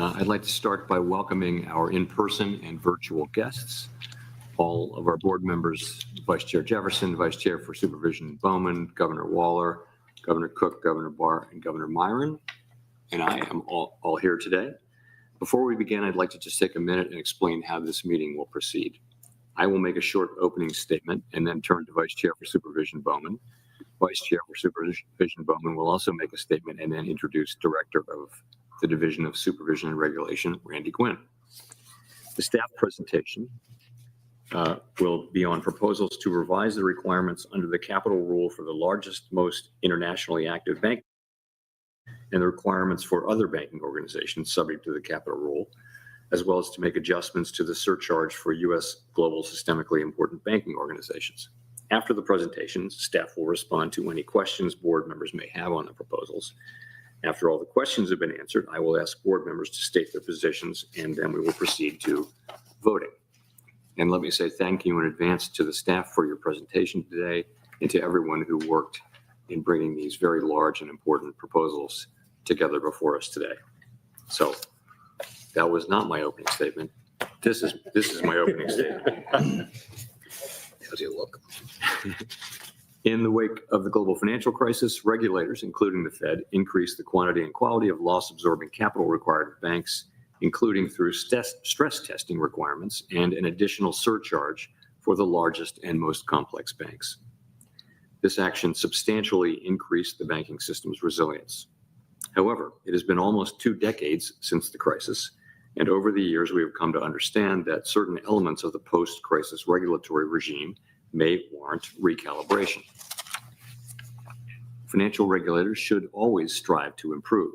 I'd like to start by welcoming our in-person and virtual guests, all of our board members, Vice Chair Jefferson, Vice Chair for Supervision Bowman, Governor Waller, Governor Cook, Governor Barr, and Governor Myron, and I am all here today. Before we begin, I'd like to just take a minute and explain how this meeting will proceed. I will make a short opening statement and then turn to Vice Chair for Supervision Bowman. Vice Chair for Supervision Bowman will also make a statement and then introduce Director of the Division of Supervision and Regulation, Randy Gwynn. The staff presentation will be on proposals to revise the requirements under the capital rule for the largest, most internationally active bank and the requirements for other banking organizations subject to the capital rule, as well as to make adjustments to the surcharge for U.S. global systemically important banking organizations. After the presentation, staff will respond to any questions board members may have on the proposals. After all the questions have been answered, I will ask board members to state their positions, and then we will proceed to voting. And let me say thank you in advance to the staff for your presentation today and to everyone who worked in bringing these very large and important proposals together before us today. So that was not my opening statement. This is my opening statement. How's you look? In the wake of the global financial crisis, regulators, including the Fed, increased the quantity and quality of loss-absorbing capital required of banks, including through stress testing requirements and an additional surcharge for the largest and most complex banks. This action substantially increased the banking system's resilience. However, it has been almost 2 decades since the crisis, and over the years we have come to understand that certain elements of the post-crisis regulatory regime may warrant recalibration. Financial regulators should always strive to improve.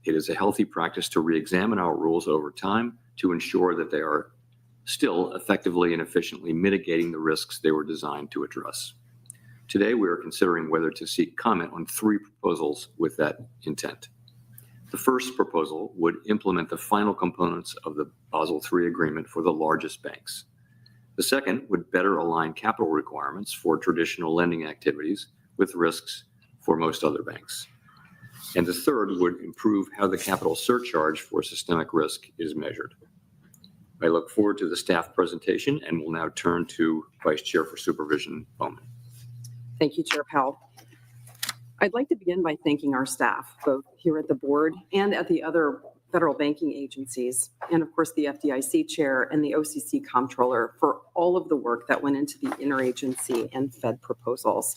It is a healthy practice to re-examine our rules over time to ensure that they are still effectively and efficiently mitigating the risks they were designed to address. Today, we are considering whether to seek comment on 3 proposals with that intent. The first proposal would implement the final components of the Basel III agreement for the largest banks. The second would better align capital requirements for traditional lending activities with risks for most other banks. And the third would improve how the capital surcharge for systemic risk is measured. I look forward to the staff presentation and will now turn to Vice Chair for Supervision Bowman. Thank you, Chair Powell. I'd like to begin by thanking our staff, both here at the board and at the other federal banking agencies, and of course the FDIC chair and the OCC comptroller for all of the work that went into the interagency and Fed proposals.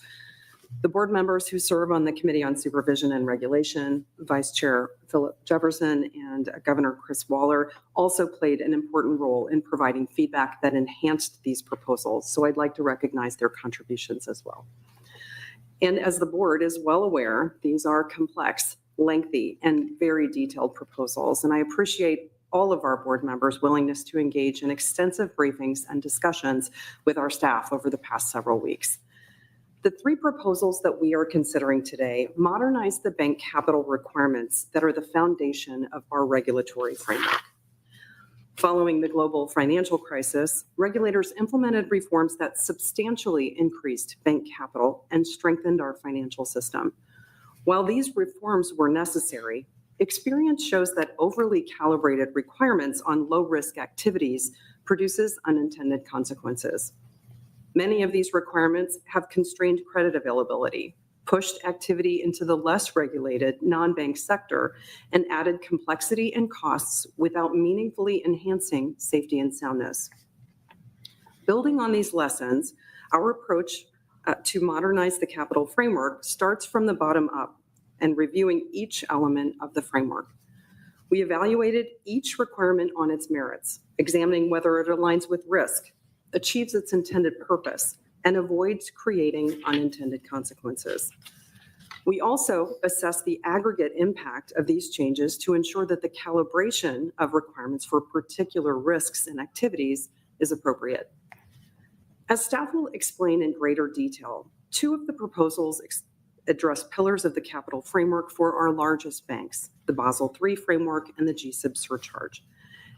The board members who serve on the Committee on Supervision and Regulation, Vice Chair Philip Jefferson and Governor Chris Waller, also played an important role in providing feedback that enhanced these proposals. So I'd like to recognize their contributions as well. And as the board is well aware, these are complex, lengthy, and very detailed proposals. And I appreciate all of our board members' willingness to engage in extensive briefings and discussions with our staff over the past several weeks. The 3 proposals that we are considering today modernize the bank capital requirements that are the foundation of our regulatory framework. Following the global financial crisis, regulators implemented reforms that substantially increased bank capital and strengthened our financial system. While these reforms were necessary, experience shows that overly calibrated requirements on low-risk activities produces unintended consequences. Many of these requirements have constrained credit availability, pushed activity into the less regulated non-bank sector, and added complexity and costs without meaningfully enhancing safety and soundness. Building on these lessons, our approach to modernize the capital framework starts from the bottom up and reviewing each element of the framework. We evaluated each requirement on its merits, examining whether it aligns with risk, achieves its intended purpose, and avoids creating unintended consequences. We also assess the aggregate impact of these changes to ensure that the calibration of requirements for particular risks and activities is appropriate. As staff will explain in greater detail, two of the proposals address pillars of the capital framework for our largest banks, the Basel III framework and the GSIB surcharge.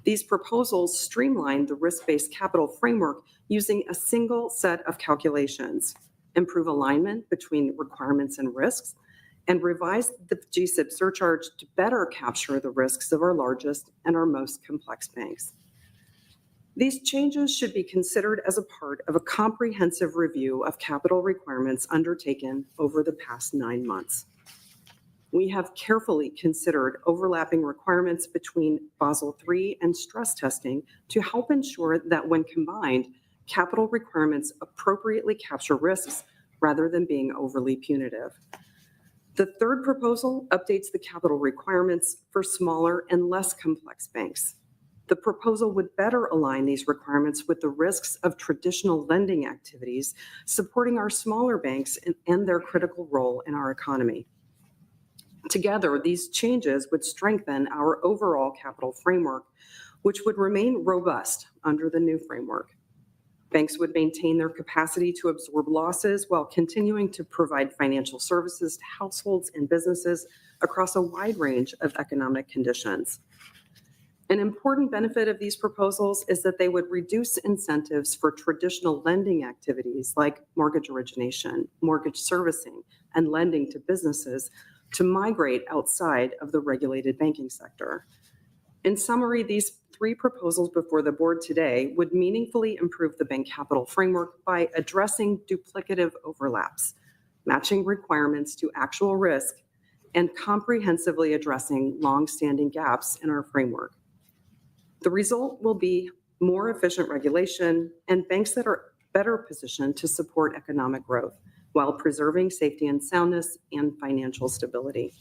These proposals streamline the risk-based capital framework using a single set of calculations, improve alignment between requirements and risks, and revise the GSIB surcharge to better capture the risks of our largest and our most complex banks. These changes should be considered as a part of a comprehensive review of capital requirements undertaken over the past 9 months. We have carefully considered overlapping requirements between Basel III and stress testing to help ensure that when combined, capital requirements appropriately capture risks rather than being overly punitive. The third proposal updates the capital requirements for smaller and less complex banks. The proposal would better align these requirements with the risks of traditional lending activities, supporting our smaller banks and their critical role in our economy. Together, these changes would strengthen our overall capital framework, which would remain robust under the new framework. Banks would maintain their capacity to absorb losses while continuing to provide financial services to households and businesses across a wide range of economic conditions. An important benefit of these proposals is that they would reduce incentives for traditional lending activities like mortgage origination, mortgage servicing, and lending to businesses to migrate outside of the regulated banking sector. In summary, these three proposals before the board today would meaningfully improve the bank capital framework by addressing duplicative overlaps, matching requirements to actual risk, and comprehensively addressing long-standing gaps in our framework. The result will be more efficient regulation and banks that are better positioned to support economic growth while preserving safety and soundness and financial stability.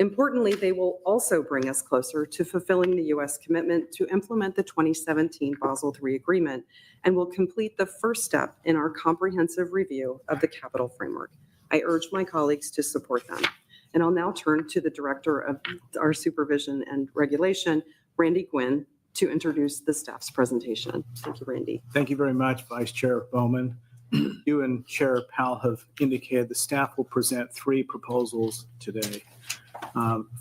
Importantly, they will also bring us closer to fulfilling the U.S. commitment to implement the 2017 Basel III Agreement and will complete the first step in our comprehensive review of the capital framework. I urge my colleagues to support them. And I'll now turn to the Director of our Supervision and Regulation, Randy Gwynn, to introduce the staff's presentation. Thank you, Randy. Thank you very much, Vice Chair Bowman. You and Chair Powell have indicated the staff will present three proposals today.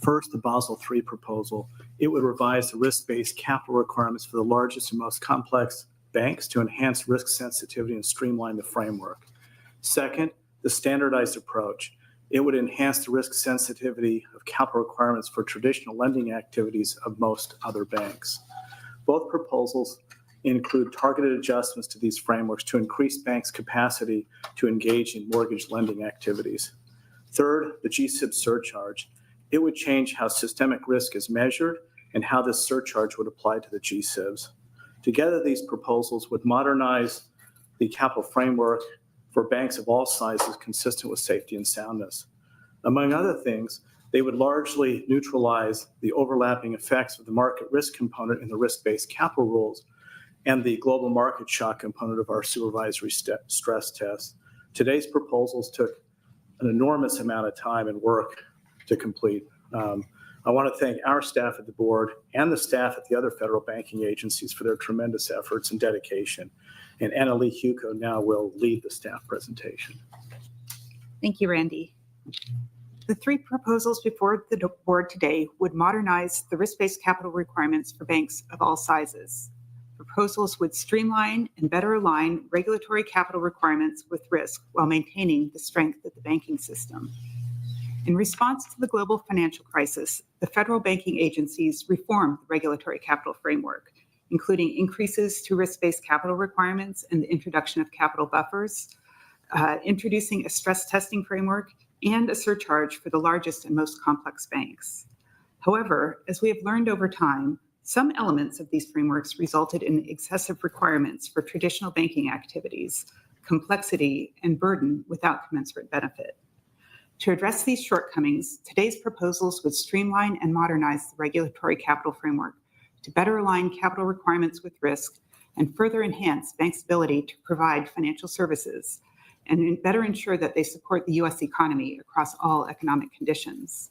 First, the Basel III proposal. It would revise the risk-based capital requirements for the largest and most complex banks to enhance risk sensitivity and streamline the framework. Second, the standardized approach. It would enhance the risk sensitivity of capital requirements for traditional lending activities of most other banks. Both proposals include targeted adjustments to these frameworks to increase banks' capacity to engage in mortgage lending activities. Third, the GSIB surcharge. It would change how systemic risk is measured and how this surcharge would apply to the GSIBs. Together, these proposals would modernize the capital framework for banks of all sizes consistent with safety and soundness. Among other things, they would largely neutralize the overlapping effects of the market risk component in the risk-based capital rules and the global market shock component of our supervisory stress test. Today's proposals took an enormous amount of time and work to complete. I want to thank our staff at the board and the staff at the other federal banking agencies for their tremendous efforts and dedication. And Anna Lee Huco now will lead the staff presentation. Thank you, Randy. The three proposals before the board today would modernize the risk-based capital requirements for banks of all sizes. Proposals would streamline and better align regulatory capital requirements with risk while maintaining the strength of the banking system. In response to the global financial crisis, the federal banking agencies reformed the regulatory capital framework, including increases to risk-based capital requirements and the introduction of capital buffers, introducing a stress testing framework and a surcharge for the largest and most complex banks. However, as we have learned over time, some elements of these frameworks resulted in excessive requirements for traditional banking activities, complexity, and burden without commensurate benefit. To address these shortcomings, today's proposals would streamline and modernize the regulatory capital framework to better align capital requirements with risk and further enhance banks' ability to provide financial services and better ensure that they support the U.S. economy across all economic conditions.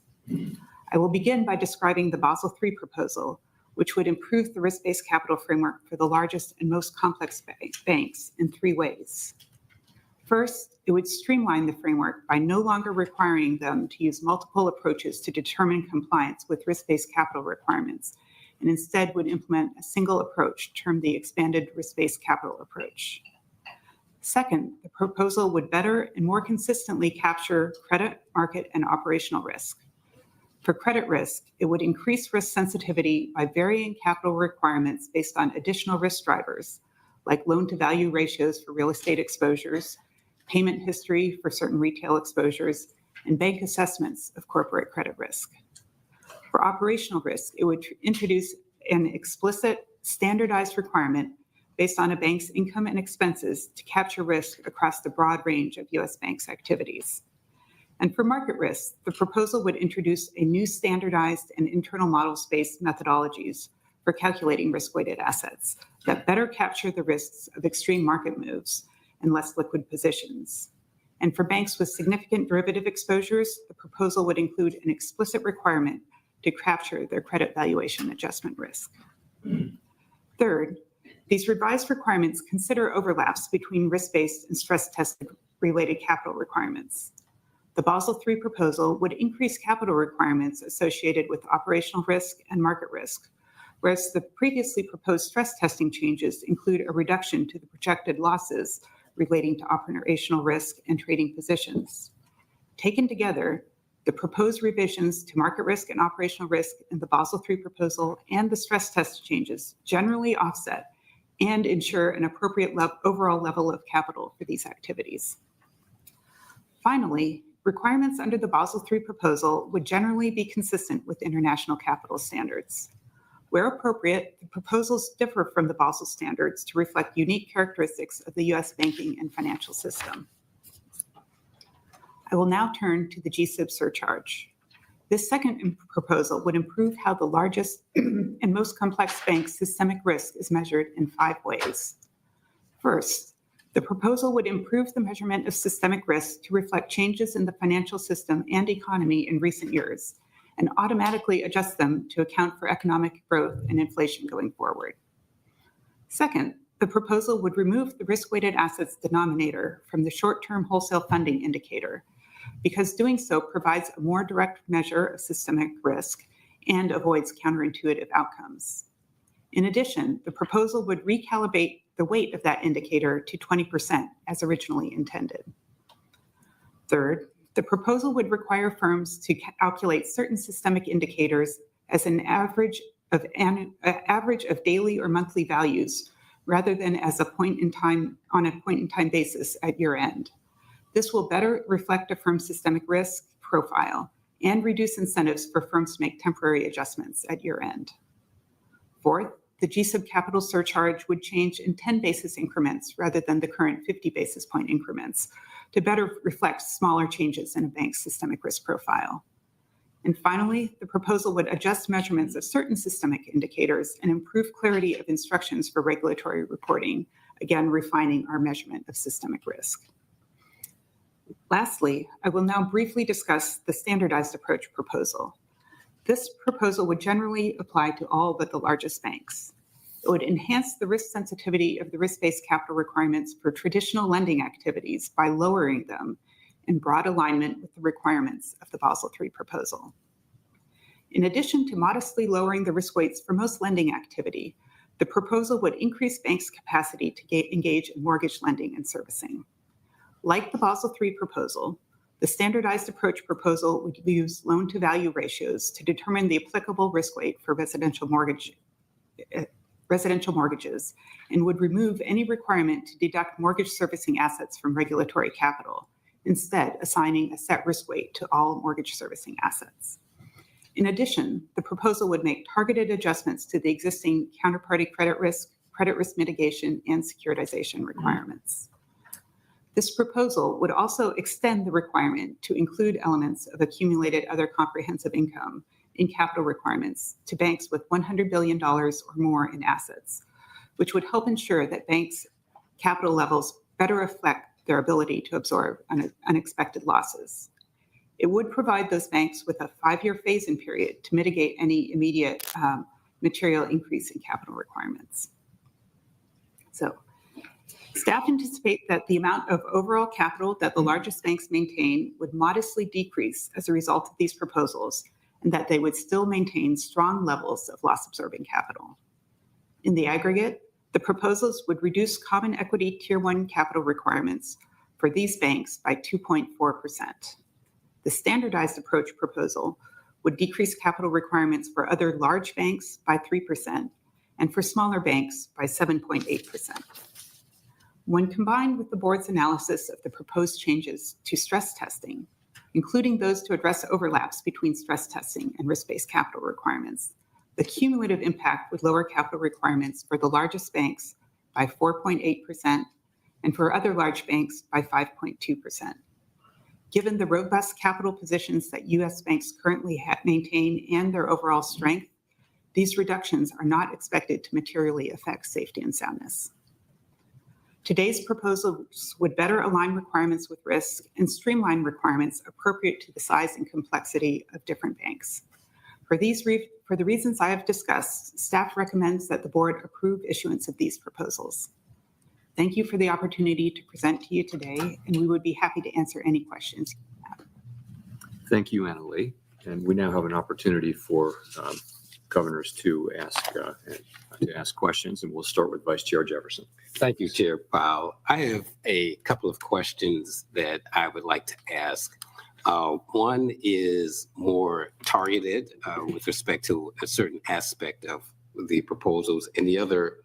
I will begin by describing the Basel III proposal, which would improve the risk-based capital framework for the largest and most complex banks in 3 ways. First, it would streamline the framework by no longer requiring them to use multiple approaches to determine compliance with risk-based capital requirements, and instead would implement a single approach termed the expanded risk-based capital approach. Second, the proposal would better and more consistently capture credit, market, and operational risk. For credit risk, it would increase risk sensitivity by varying capital requirements based on additional risk drivers, like loan-to-value ratios for real estate exposures, payment history for certain retail exposures, and bank assessments of corporate credit risk. For operational risk, it would introduce an explicit, standardized requirement based on a bank's income and expenses to capture risk across the broad range of U.S. banks' activities. And for market risk, the proposal would introduce a new standardized and internal model-based methodologies for calculating risk-weighted assets that better capture the risks of extreme market moves and less liquid positions. And for banks with significant derivative exposures, the proposal would include an explicit requirement to capture their credit valuation adjustment risk. Third, these revised requirements consider overlaps between risk-based and stress-tested related capital requirements. The Basel III proposal would increase capital requirements associated with operational risk and market risk, whereas the previously proposed stress testing changes include a reduction to the projected losses relating to operational risk and trading positions. Taken together, the proposed revisions to market risk and operational risk in the Basel III proposal and the stress test changes generally offset and ensure an appropriate overall level of capital for these activities. Finally, requirements under the Basel III proposal would generally be consistent with international capital standards. Where appropriate, the proposals differ from the Basel standards to reflect unique characteristics of the U.S. banking and financial system. I will now turn to the GSIB surcharge. This second proposal would improve how the largest and most complex bank's systemic risk is measured in 5 ways. First, the proposal would improve the measurement of systemic risk to reflect changes in the financial system and economy in recent years, and automatically adjust them to account for economic growth and inflation going forward. Second, the proposal would remove the risk-weighted assets denominator from the short-term wholesale funding indicator, because doing so provides a more direct measure of systemic risk and avoids counterintuitive outcomes. In addition, the proposal would recalibrate the weight of that indicator to 20% as originally intended. Third, the proposal would require firms to calculate certain systemic indicators as an average of daily or monthly values, rather than as a point in time basis at year end. This will better reflect a firm's systemic risk profile and reduce incentives for firms to make temporary adjustments at year end. Fourth, the GSIB capital surcharge would change in 10 basis increments rather than the current 50 basis point increments to better reflect smaller changes in a bank's systemic risk profile. And finally, the proposal would adjust measurements of certain systemic indicators and improve clarity of instructions for regulatory reporting, again, refining our measurement of systemic risk. Lastly, I will now briefly discuss the standardized approach proposal. This proposal would generally apply to all but the largest banks. It would enhance the risk sensitivity of the risk-based capital requirements for traditional lending activities by lowering them in broad alignment with the requirements of the Basel III proposal. In addition to modestly lowering the risk weights for most lending activity, the proposal would increase banks' capacity to engage in mortgage lending and servicing. Like the Basel III proposal, the standardized approach proposal would use loan-to-value ratios to determine the applicable risk weight for residential mortgage residential mortgages and would remove any requirement to deduct mortgage servicing assets from regulatory capital, instead assigning a set risk weight to all mortgage servicing assets. In addition, the proposal would make targeted adjustments to the existing counterparty credit risk mitigation, and securitization requirements. This proposal would also extend the requirement to include elements of accumulated other comprehensive income in capital requirements to banks with $100 billion or more in assets, which would help ensure that banks' capital levels better reflect their ability to absorb unexpected losses. It would provide those banks with a 5-year phase-in period to mitigate any immediate material increase in capital requirements. So, staff anticipate that the amount of overall capital that the largest banks maintain would modestly decrease as a result of these proposals, and that they would still maintain strong levels of loss-absorbing capital. In the aggregate, the proposals would reduce common equity Tier 1 capital requirements for these banks by 2.4%. The standardized approach proposal would decrease capital requirements for other large banks by 3% and for smaller banks by 7.8%. When combined with the board's analysis of the proposed changes to stress testing, including those to address overlaps between stress testing and risk-based capital requirements, the cumulative impact would lower capital requirements for the largest banks by 4.8% and for other large banks by 5.2%. Given the robust capital positions that U.S. banks currently maintain and their overall strength, these reductions are not expected to materially affect safety and soundness. Today's proposals would better align requirements with risk and streamline requirements appropriate to the size and complexity of different banks. For the reasons I have discussed, staff recommends that the board approve issuance of these proposals. Thank you for the opportunity to present to you today, and we would be happy to answer any questions you have. Thank you, Annalee. And we now have an opportunity for governors to ask questions, and we'll start with Vice Chair Jefferson. Thank you, Chair Powell. I have a couple of questions that I would like to ask. One is more targeted with respect to a certain aspect of the proposals, and the other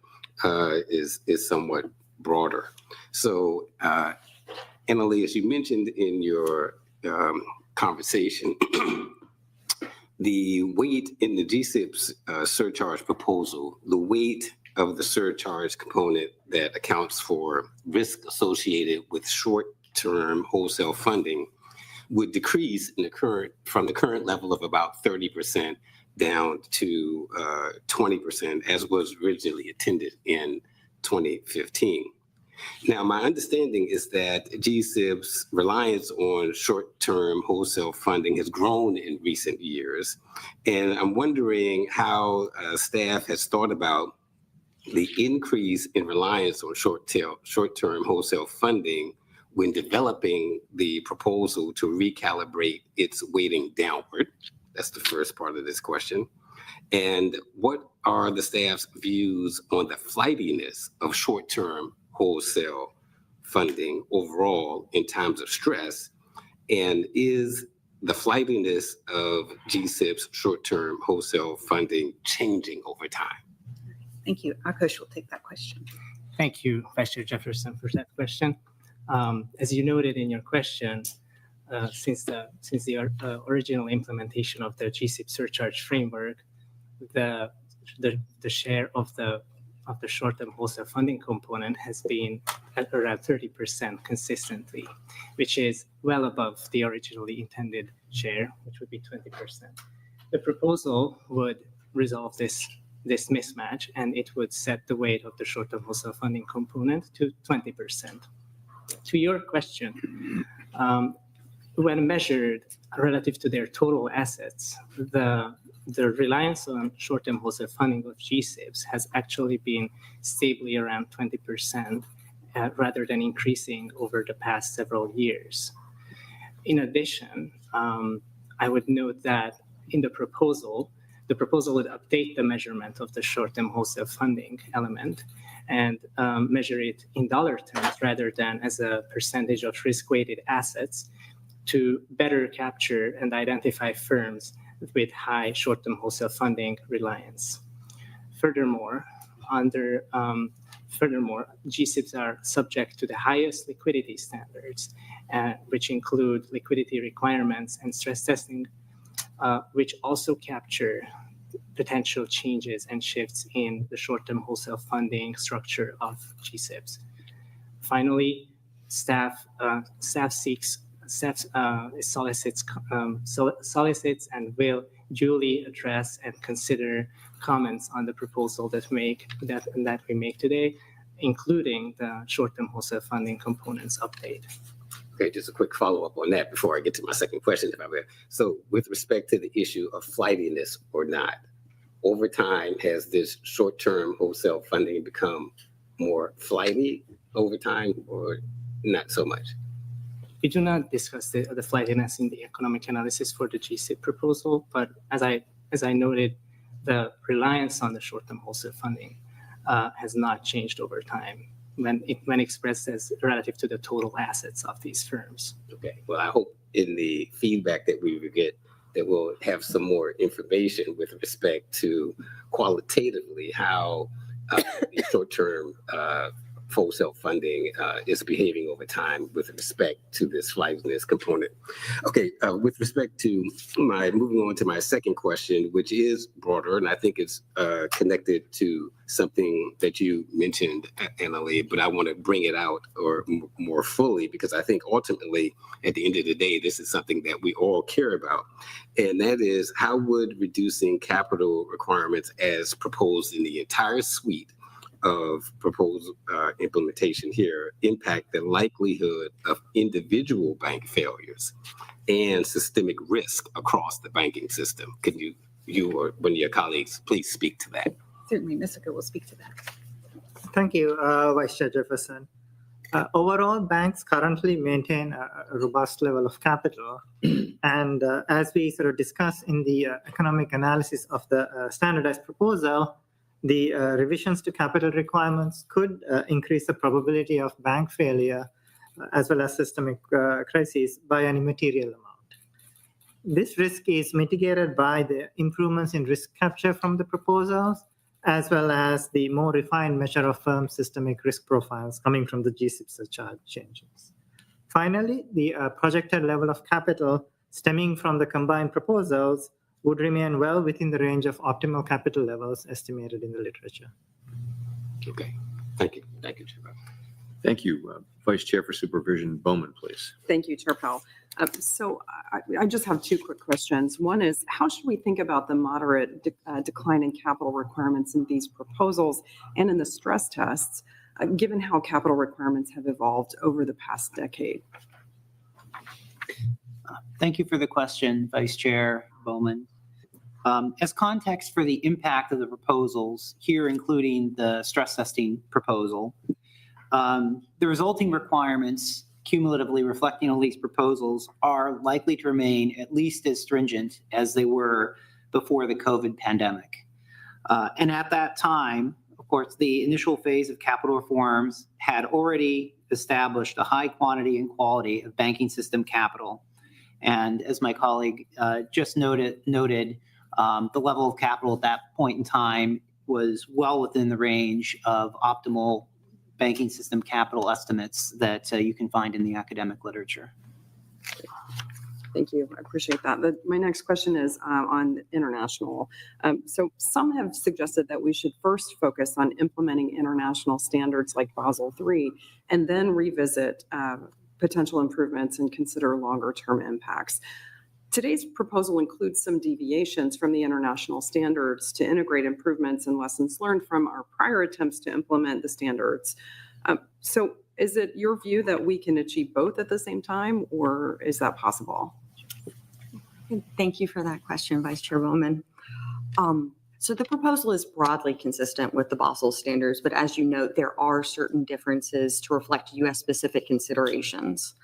is somewhat broader. So, Annalee, as you mentioned in your conversation, the weight in the GSIP's surcharge proposal, the weight of the surcharge component that accounts for risk associated with short-term wholesale funding would decrease from the current level of about 30% down to 20%, as was originally intended in 2015. Now, my understanding is that GSIB's reliance on short-term wholesale funding has grown in recent years, and I'm wondering how staff has thought about the increase in reliance on short-term wholesale funding when developing the proposal to recalibrate its weighting downward. That's the first part of this question. And what are the staff's views on the flightiness of short-term wholesale funding overall in times of stress? And is the flightiness of GSIB's short-term wholesale funding changing over time? Thank you. Akash will take that question. Thank you, Vice Chair Jefferson, for that question. As you noted in your question, since the original implementation of the GSIB surcharge framework, the share of the short-term wholesale funding component has been at around 30% consistently, which is well above the originally intended share, which would be 20%. The proposal would resolve this mismatch, and it would set the weight of the short-term wholesale funding component to 20%. To your question, when measured relative to their total assets, the reliance on short-term wholesale funding of GSIBs has actually been stably around 20% rather than increasing over the past several years. In addition, I would note that in the proposal would update the measurement of the short-term wholesale funding element and measure it in dollar terms rather than as a percentage of risk-weighted assets to better capture and identify firms with high short-term wholesale funding reliance. Furthermore, Furthermore, GSIBs are subject to the highest liquidity standards, which include liquidity requirements and stress testing, which also capture potential changes and shifts in the short-term wholesale funding structure of GSIBs. Finally, staff solicits and will duly address and consider comments on the proposal that we make today, including the short-term wholesale funding components update. Okay, just a quick follow-up on that before I get to my second question, if I may. So with respect to the issue of flightiness or not, over time, has this short-term wholesale funding become more flighty over time or not so much? We do not discuss the flightiness in the economic analysis for the GSIB proposal, but as I noted, the reliance on the short-term wholesale funding has not changed over time when expressed as relative to the total assets of these firms. Okay, well, I hope in the feedback that we will get that we'll have some more information with respect to qualitatively how the short-term wholesale funding is behaving over time with respect to this flightiness component. Okay, with respect to moving on to my second question, which is broader, and I think it's connected to something that you mentioned, Annalee, but I want to bring it out or more fully because I think ultimately, at the end of the day, this is something that we all care about, and that is how would reducing capital requirements as proposed in the entire suite of proposed implementation here impact the likelihood of individual bank failures and systemic risk across the banking system? Can you or one of your colleagues please speak to that? Certainly, Ms. Zucker will speak to that. Thank you, Vice Chair Jefferson. Overall, banks currently maintain a robust level of capital. And as we sort of discussed in the economic analysis of the standardized proposal, the revisions to capital requirements could increase the probability of bank failure as well as systemic crises by any material amount. This risk is mitigated by the improvements in risk capture from the proposals, as well as the more refined measure of firm systemic risk profiles coming from the GSIB surcharge changes. Finally, the projected level of capital stemming from the combined proposals would remain well within the range of optimal capital levels estimated in the literature. Okay, thank you. Thank you, Chair. Thank you. Vice Chair for Supervision Bowman, please. Thank you, Chair Powell. So I just have two quick questions. One is, how should we think about the moderate decline in capital requirements in these proposals and in the stress tests, given how capital requirements have evolved over the past decade? Thank you for the question, Vice Chair Bowman. As context for the impact of the proposals, here including the stress testing proposal, the resulting requirements cumulatively reflecting all these proposals are likely to remain at least as stringent as they were before the COVID pandemic. And at that time, of course, the initial phase of capital reforms had already established a high quantity and quality of banking system capital. And as my colleague just noted, the level of capital at that point in time was well within the range of optimal banking system capital estimates that you can find in the academic literature. Thank you. I appreciate that. My next question is on international. So some have suggested that we should first focus on implementing international standards like Basel III and then revisit potential improvements and consider longer-term impacts. Today's proposal includes some deviations from the international standards to integrate improvements and lessons learned from our prior attempts to implement the standards. So is it your view that we can achieve both at the same time, or is that possible? Thank you for that question, Vice Chair Bowman. So the proposal is broadly consistent with the Basel standards, but as you note, there are certain differences to reflect U.S.-specific considerations.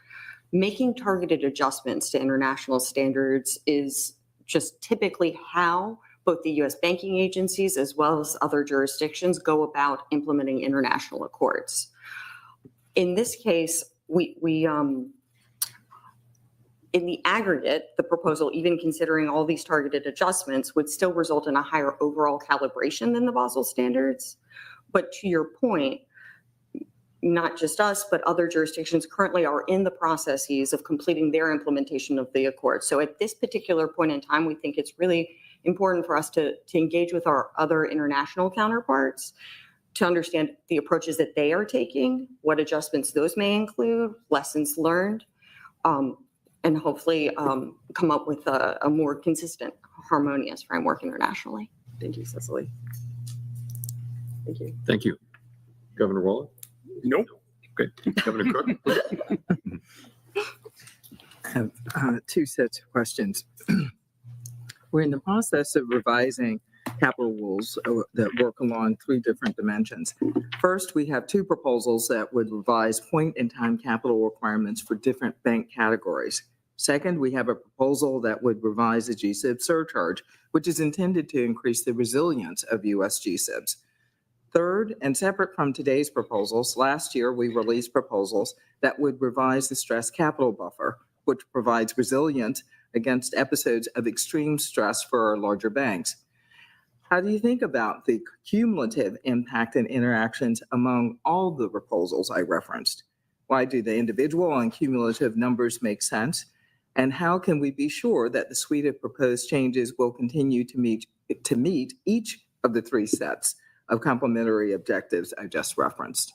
Making targeted adjustments to international standards is just typically how both the U.S. banking agencies as well as other jurisdictions go about implementing international accords. In this case, in the aggregate, the proposal, even considering all these targeted adjustments, would still result in a higher overall calibration than the Basel standards. But to your point, not just us, but other jurisdictions currently are in the processes of completing their implementation of the accord. So at this particular point in time, we think it's really important for us to engage with our other international counterparts to understand the approaches that they are taking, what adjustments those may include, lessons learned, and hopefully come up with a more consistent, harmonious framework internationally. Thank you, Cecily. Thank you. Thank you. Governor Waller? Nope. Okay. Governor Cook? I have two sets of questions. We're in the process of revising capital rules that work along three different dimensions. First, we have two proposals that would revise point-in-time capital requirements for different bank categories. Second, we have a proposal that would revise the GSIB surcharge, which is intended to increase the resilience of U.S. GSIBs. Third, and separate from today's proposals, last year we released proposals that would revise the stress capital buffer, which provides resilience against episodes of extreme stress for our larger banks. How do you think about the cumulative impact and interactions among all the proposals I referenced? Why do the individual and cumulative numbers make sense? And how can we be sure that the suite of proposed changes will continue to meet each of the three sets of complementary objectives I just referenced?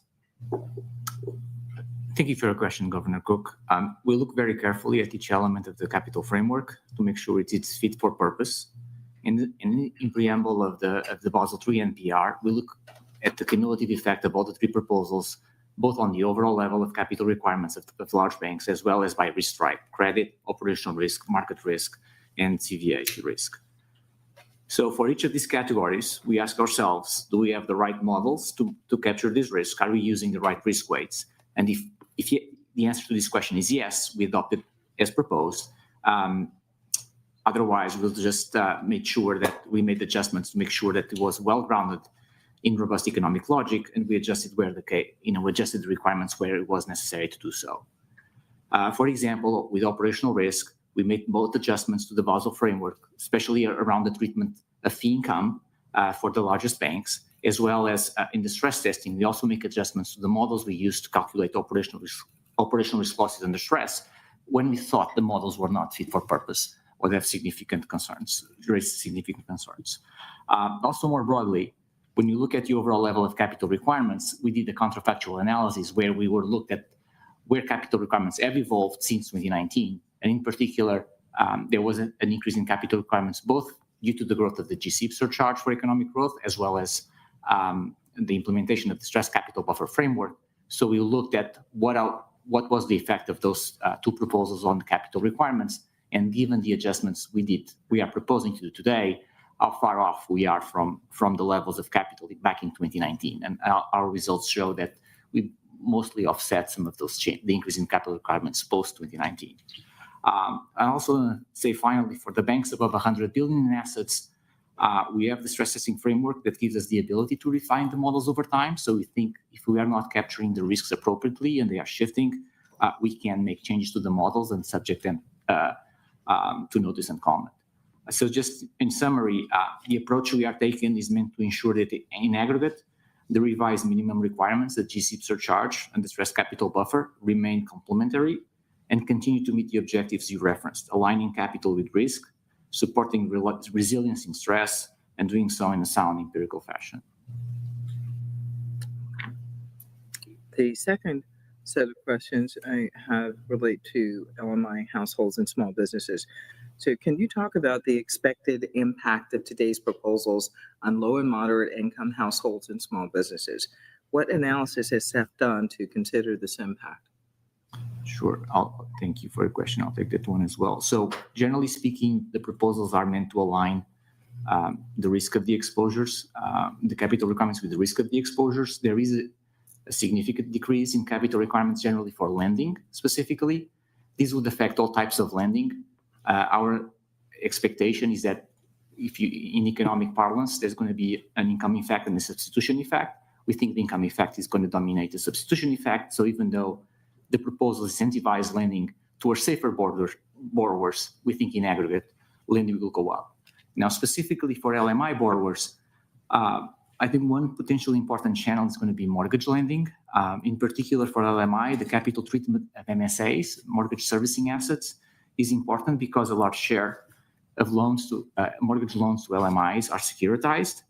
Thank you for your question, Governor Cook. We look very carefully at each element of the capital framework to make sure it's fit for purpose. In preamble of the Basel III NPR, we look at the cumulative effect of all the three proposals, both on the overall level of capital requirements of large banks, as well as by risk type: credit, operational risk, market risk, and CVA risk. So for each of these categories, we ask ourselves, do we have the right models to capture this risk? Are we using the right risk weights? And if the answer to this question is yes, we adopt it as proposed. Otherwise, we'll just make sure that we made adjustments to make sure that it was well-grounded in robust economic logic, and we adjusted adjusted the requirements where it was necessary to do so. For example, with operational risk, we made both adjustments to the Basel framework, especially around the treatment of fee income for the largest banks, as well as in the stress testing. We also make adjustments to the models we use to calculate operational risk losses under stress when we thought the models were not fit for purpose or they have significant concerns, raise significant concerns. Also, more broadly, when you look at the overall level of capital requirements, we did a counterfactual analysis where we were looked at where capital requirements have evolved since 2019. And in particular, there was an increase in capital requirements, both due to the growth of the GSIB surcharge for economic growth, as well as the implementation of the stress capital buffer framework. So we looked at what was the effect of those two proposals on the capital requirements. And given the adjustments we are proposing to do today, how far off we are from the levels of capital back in 2019. And our results show that we mostly offset some of those the increase in capital requirements post-2019. I also say finally, for the banks above 100 billion in assets, we have the stress testing framework that gives us the ability to refine the models over time. So we think if we are not capturing the risks appropriately and they are shifting, we can make changes to the models and subject them to notice and comment. So just in summary, the approach we are taking is meant to ensure that in aggregate, the revised minimum requirements, the GSIB surcharge and the stress capital buffer, remain complementary and continue to meet the objectives you referenced, aligning capital with risk, supporting resilience in stress, and doing so in a sound empirical fashion. The second set of questions I have relate to LMI households and small businesses. So can you talk about the expected impact of today's proposals on low and moderate income households and small businesses? What analysis has SEF done to consider this impact? Sure. Thank you for your question. I'll take that one as well. So generally speaking, the proposals are meant to align the risk of the exposures, the capital requirements with the risk of the exposures. There is a significant decrease in capital requirements generally for lending specifically. These would affect all types of lending. Our expectation is that in economic parlance, there's going to be an income effect and a substitution effect. We think the income effect is going to dominate the substitution effect. So even though the proposals incentivize lending towards safer borrowers, we think in aggregate, lending will go up. Now, specifically for LMI borrowers, I think one potentially important channel is going to be mortgage lending. In particular for LMI, the capital treatment of MSAs, mortgage servicing assets, is important because a large share of mortgage loans to LMIs are securitized.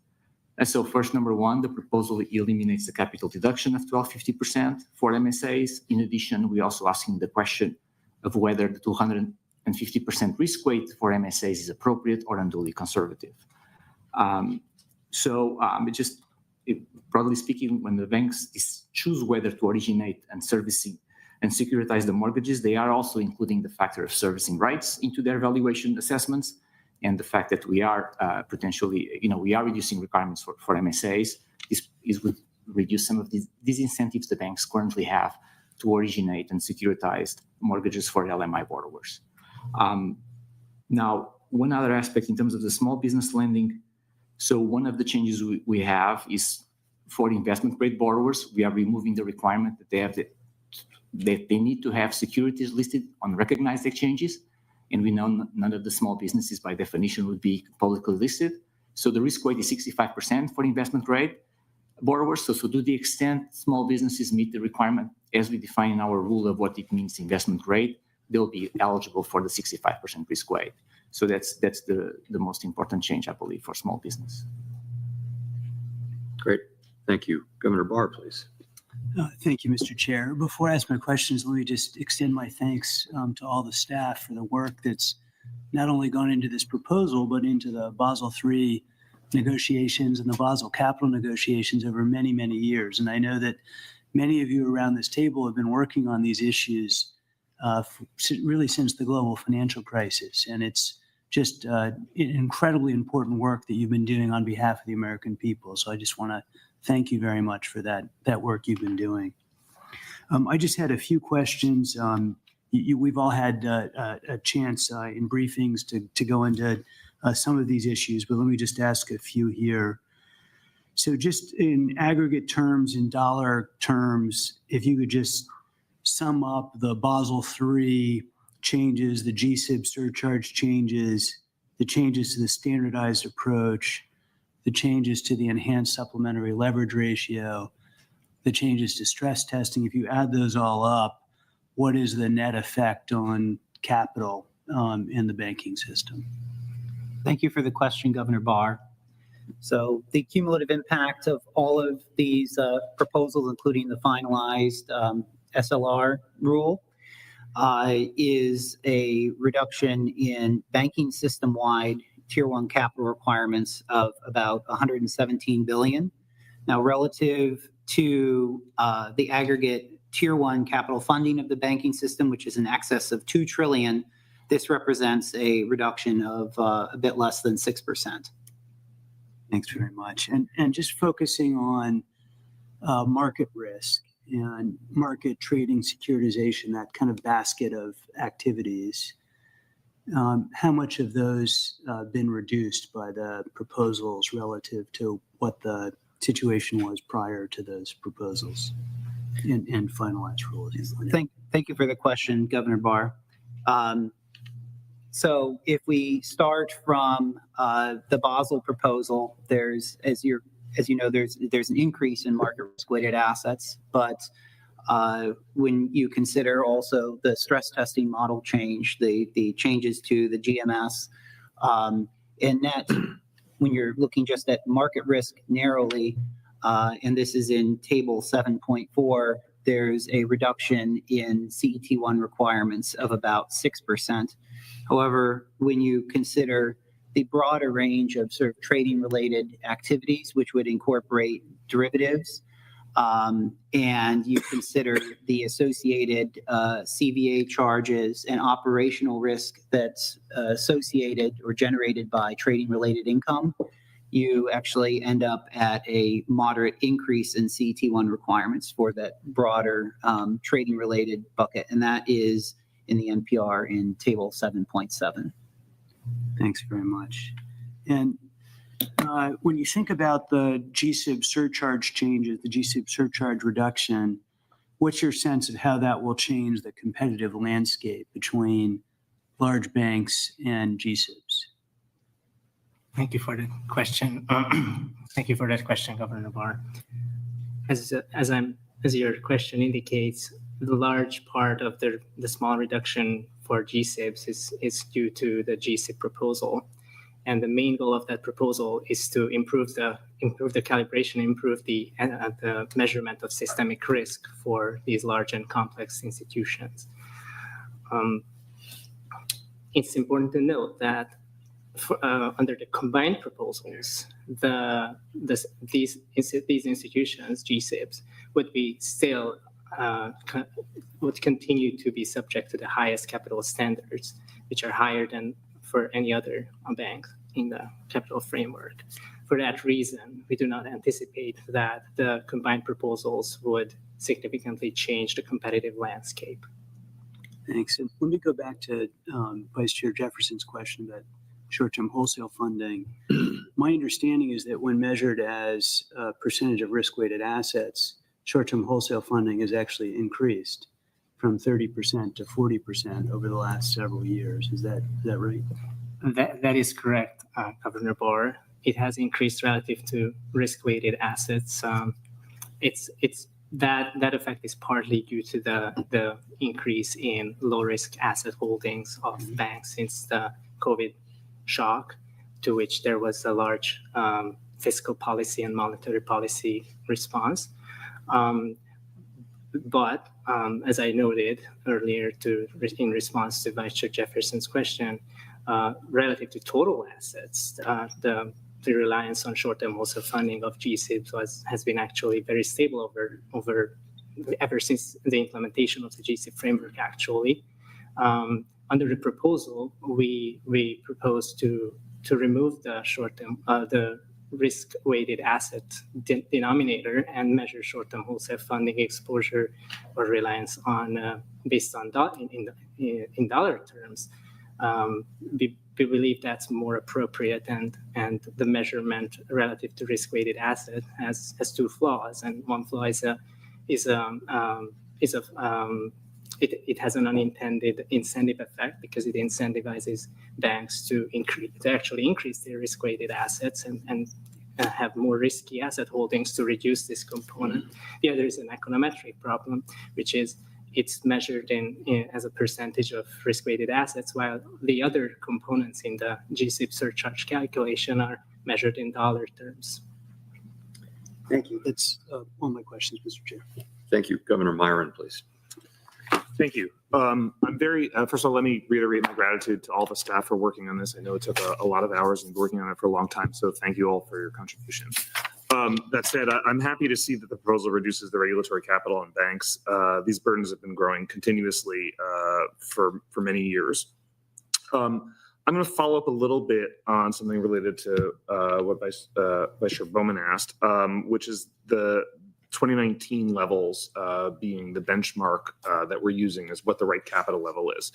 And so first, number one, the proposal eliminates the capital deduction of 12.50% for MSAs. In addition, we're also asking the question of whether the 250% risk weight for MSAs is appropriate or unduly conservative. Broadly speaking, when the banks choose whether to originate and servicing and securitize the mortgages, they are also including the factor of servicing rights into their valuation assessments, and the fact that we are we are reducing requirements for MSAs would reduce some of these incentives the banks currently have to originate and securitize mortgages for LMI borrowers. Now, one other aspect in terms of the small business lending. So one of the changes we have is for investment grade borrowers, we are removing the requirement that they need to have securities listed on recognized exchanges. And we know none of the small businesses by definition would be publicly listed. So the risk weight is 65% for investment grade borrowers. So to the extent small businesses meet the requirement as we define in our rule of what it means investment grade, they'll be eligible for the 65% risk weight. So that's the most important change, I believe, for small business. Great. Thank you. Governor Barr, please. Thank you, Mr. Chair. Before I ask my questions, let me just extend my thanks to all the staff for the work that's not only gone into this proposal, but into the Basel III negotiations and the Basel capital negotiations over many, many years. And I know that many of you around this table have been working on these issues really since the global financial crisis. And it's just incredibly important work that you've been doing on behalf of the American people. So I just want to thank you very much for that work you've been doing. I just had a few questions. We've all had a chance in briefings to go into some of these issues, but let me just ask a few here. So just in aggregate terms, in dollar terms, if you could just sum up the Basel III changes, the GSIB surcharge changes, the changes to the standardized approach, the changes to the enhanced supplementary leverage ratio, the changes to stress testing, if you add those all up, what is the net effect on capital in the banking system? Thank you for the question, Governor Barr. So the cumulative impact of all of these proposals, including the finalized SLR rule, is a reduction in banking system-wide Tier 1 capital requirements of about $117 billion. Now, relative to the aggregate Tier 1 capital funding of the banking system, which is in excess of $2 trillion, this represents a reduction of a bit less than 6%. Thanks very much. And just focusing on market risk and market trading securitization, that kind of basket of activities, how much of those been reduced by the proposals relative to what the situation was prior to those proposals and finalized rules? Thank you for the question, Governor Barr. So if we start from the Basel proposal, there's, as you know, there's an increase in market risk-weighted assets, but when you consider also the stress testing model change, the changes to the GMS, and net, when you're looking just at market risk narrowly, and this is in table 7.4, there's a reduction in CET1 requirements of about 6%. However, when you consider the broader range of sort of trading-related activities, which would incorporate derivatives, and you consider the associated CVA charges and operational risk that's associated or generated by trading-related income, you actually end up at a moderate increase in CET1 requirements for that broader trading-related bucket, and that is in the NPR in table 7.7. Thanks very much. And when you think about the GSIB surcharge changes, the GSIB surcharge reduction, what's your sense of how that will change the competitive landscape between large banks and GSIBs? Thank you for the question. Thank you for that question, Governor Barr. As your question indicates, the large part of the small reduction for GSIBs is due to the GSIB proposal. And the main goal of that proposal is to improve the calibration, improve the measurement of systemic risk for these large and complex institutions. It's important to note that under the combined proposals, these institutions, GSIBs, would continue to be subject to the highest capital standards, which are higher than for any other bank in the capital framework. For that reason, we do not anticipate that the combined proposals would significantly change the competitive landscape. Thanks. And let me go back to Vice Chair Jefferson's question about short-term wholesale funding. My understanding is that when measured as a percentage of risk-weighted assets, short-term wholesale funding has actually increased from 30% to 40% over the last several years. Is that right? That is correct, Governor Barr. It has increased relative to risk-weighted assets. That effect is partly due to the increase in low-risk asset holdings of banks since the COVID shock, to which there was a large fiscal policy and monetary policy response. But as I noted earlier in response to Vice Chair Jefferson's question, relative to total assets, the reliance on short-term wholesale funding of GSIBs has been actually very stable ever since the implementation of the GSIB framework, actually. Under the proposal, we propose to remove the short-term, the risk-weighted asset denominator and measure short-term wholesale funding exposure or reliance on based on in dollar terms. We believe that's more appropriate, and the measurement relative to risk-weighted asset has two flaws, and one flaw it has an unintended incentive effect because it incentivizes banks to actually increase their risk-weighted assets and have more risky asset holdings to reduce this component. The other is an econometric problem, which is it's measured as a percentage of risk-weighted assets, while the other components in the GSIB surcharge calculation are measured in dollar terms. Thank you. That's all my questions, Mr. Chair. Thank you. Governor Myron, please. Thank you. I'm very, first of all, let me reiterate my gratitude to all the staff for working on this. I know it took a lot of hours and working on it for a long time, so thank you all for your contribution. That said, I'm happy to see that the proposal reduces the regulatory capital on banks. These burdens have been growing continuously for many years. I'm going to follow up a little bit on something related to what Vice Chair Bowman asked, which is the 2019 levels being the benchmark that we're using as what the right capital level is.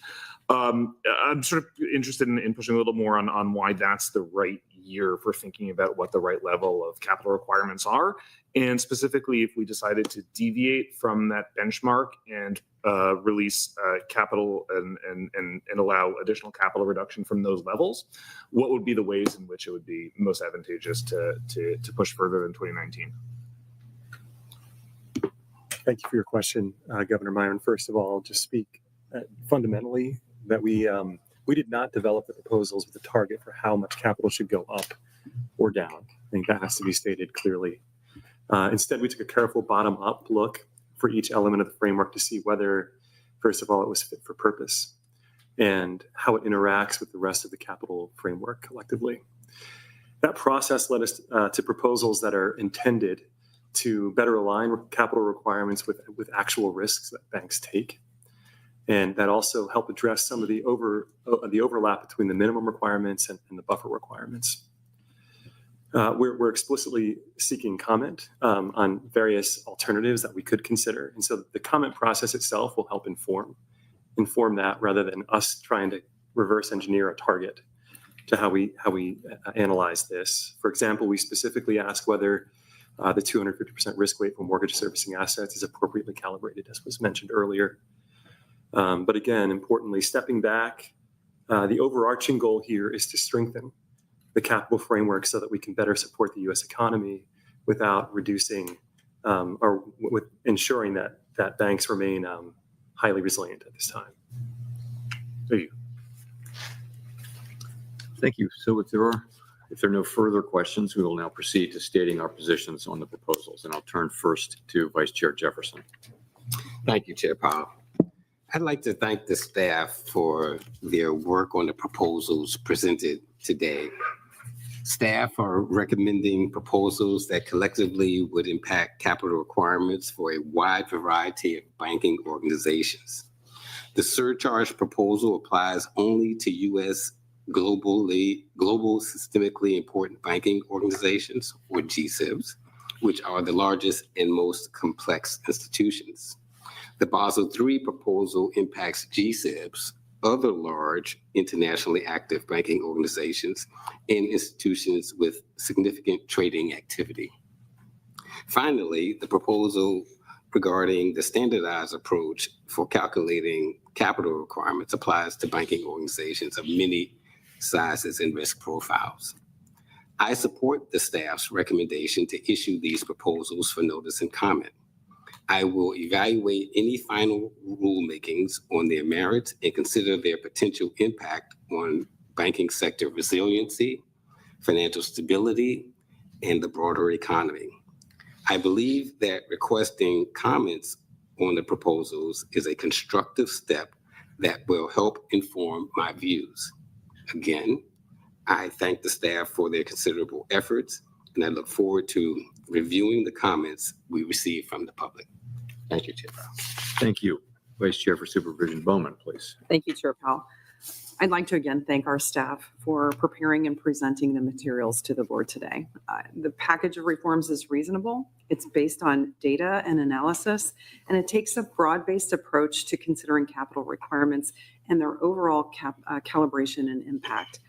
I'm sort of interested in pushing a little more on why that's the right year for thinking about what the right level of capital requirements are. And specifically, if we decided to deviate from that benchmark and release capital and allow additional capital reduction from those levels, what would be the ways in which it would be most advantageous to push further than 2019? Thank you for your question, Governor Myron. First of all, I'll just speak fundamentally that we did not develop the proposals with a target for how much capital should go up or down. I think that has to be stated clearly. Instead, we took a careful bottom-up look for each element of the framework to see whether, first of all, it was fit for purpose and how it interacts with the rest of the capital framework collectively. That process led us to proposals that are intended to better align capital requirements with actual risks that banks take, and that also help address some of the overlap between the minimum requirements and the buffer requirements. We're explicitly seeking comment on various alternatives that we could consider, and so the comment process itself will help inform that rather than us trying to reverse engineer a target to how we analyze this. For example, we specifically ask whether the 250% risk weight for mortgage servicing assets is appropriately calibrated, as was mentioned earlier. But again, importantly, stepping back, the overarching goal here is to strengthen the capital framework so that we can better support the U.S. economy without reducing or with ensuring that banks remain highly resilient at this time. Thank you. Thank you. So if there are no further questions, we will now proceed to stating our positions on the proposals. And I'll turn first to Vice Chair Jefferson. Thank you, Chair Powell. I'd like to thank the staff for their work on the proposals presented today. Staff are recommending proposals that collectively would impact capital requirements for a wide variety of banking organizations. The surcharge proposal applies only to U.S. global systemically important banking organizations, or GSIBs, which are the largest and most complex institutions. The Basel III proposal impacts GSIBs, other large internationally active banking organizations, and institutions with significant trading activity. Finally, the proposal regarding the standardized approach for calculating capital requirements applies to banking organizations of many sizes and risk profiles. I support the staff's recommendation to issue these proposals for notice and comment. I will evaluate any final rulemakings on their merits and consider their potential impact on banking sector resiliency, financial stability, and the broader economy. I believe that requesting comments on the proposals is a constructive step that will help inform my views. Again, I thank the staff for their considerable efforts, and I look forward to reviewing the comments we receive from the public. Thank you, Chair Powell. Thank you. Vice Chair for Supervision Bowman, please. Thank you, Chair Powell. I'd like to again thank our staff for preparing and presenting the materials to the board today. The package of reforms is reasonable. It's based on data and analysis, and it takes a broad-based approach to considering capital requirements and their overall calibration and impact.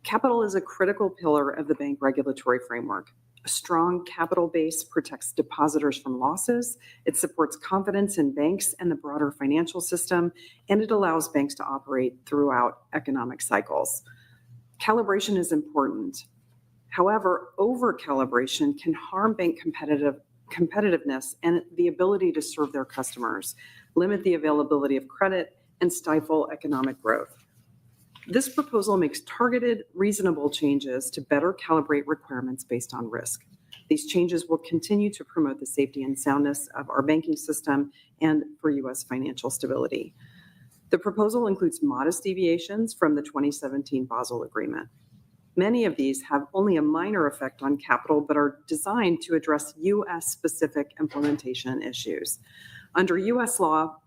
Capital is a critical pillar of the bank regulatory framework. A strong capital base protects depositors from losses, it supports confidence in banks and the broader financial system, and it allows banks to operate throughout economic cycles. Calibration is important. However, over-calibration can harm bank competitiveness and the ability to serve their customers, limit the availability of credit, and stifle economic growth. This proposal makes targeted, reasonable changes to better calibrate requirements based on risk. These changes will continue to promote the safety and soundness of our banking system and for U.S. financial stability. The proposal includes modest deviations from the 2017 Basel Agreement. Many of these have only a minor effect on capital, but are designed to address U.S.-specific implementation issues. Under U.S. law,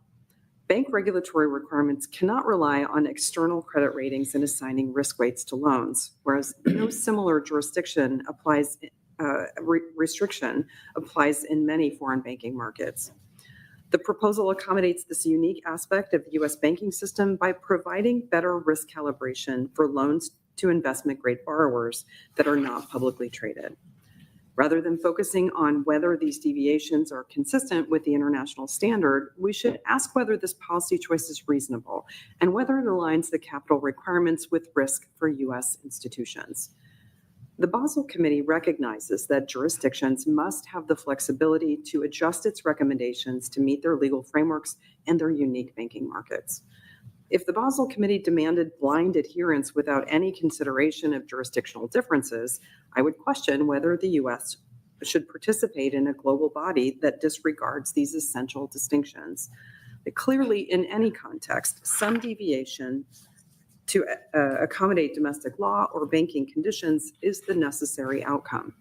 bank regulatory requirements cannot rely on external credit ratings in assigning risk weights to loans, whereas no similar restriction applies in many foreign banking markets. The proposal accommodates this unique aspect of the U.S. banking system by providing better risk calibration for loans to investment-grade borrowers that are not publicly traded. Rather than focusing on whether these deviations are consistent with the international standard, we should ask whether this policy choice is reasonable and whether it aligns the capital requirements with risk for U.S. institutions. The Basel Committee recognizes that jurisdictions must have the flexibility to adjust its recommendations to meet their legal frameworks and their unique banking markets. If the Basel Committee demanded blind adherence without any consideration of jurisdictional differences, I would question whether the U.S. should participate in a global body that disregards these essential distinctions. But clearly, in any context, some deviation to accommodate domestic law or banking conditions is the necessary outcome.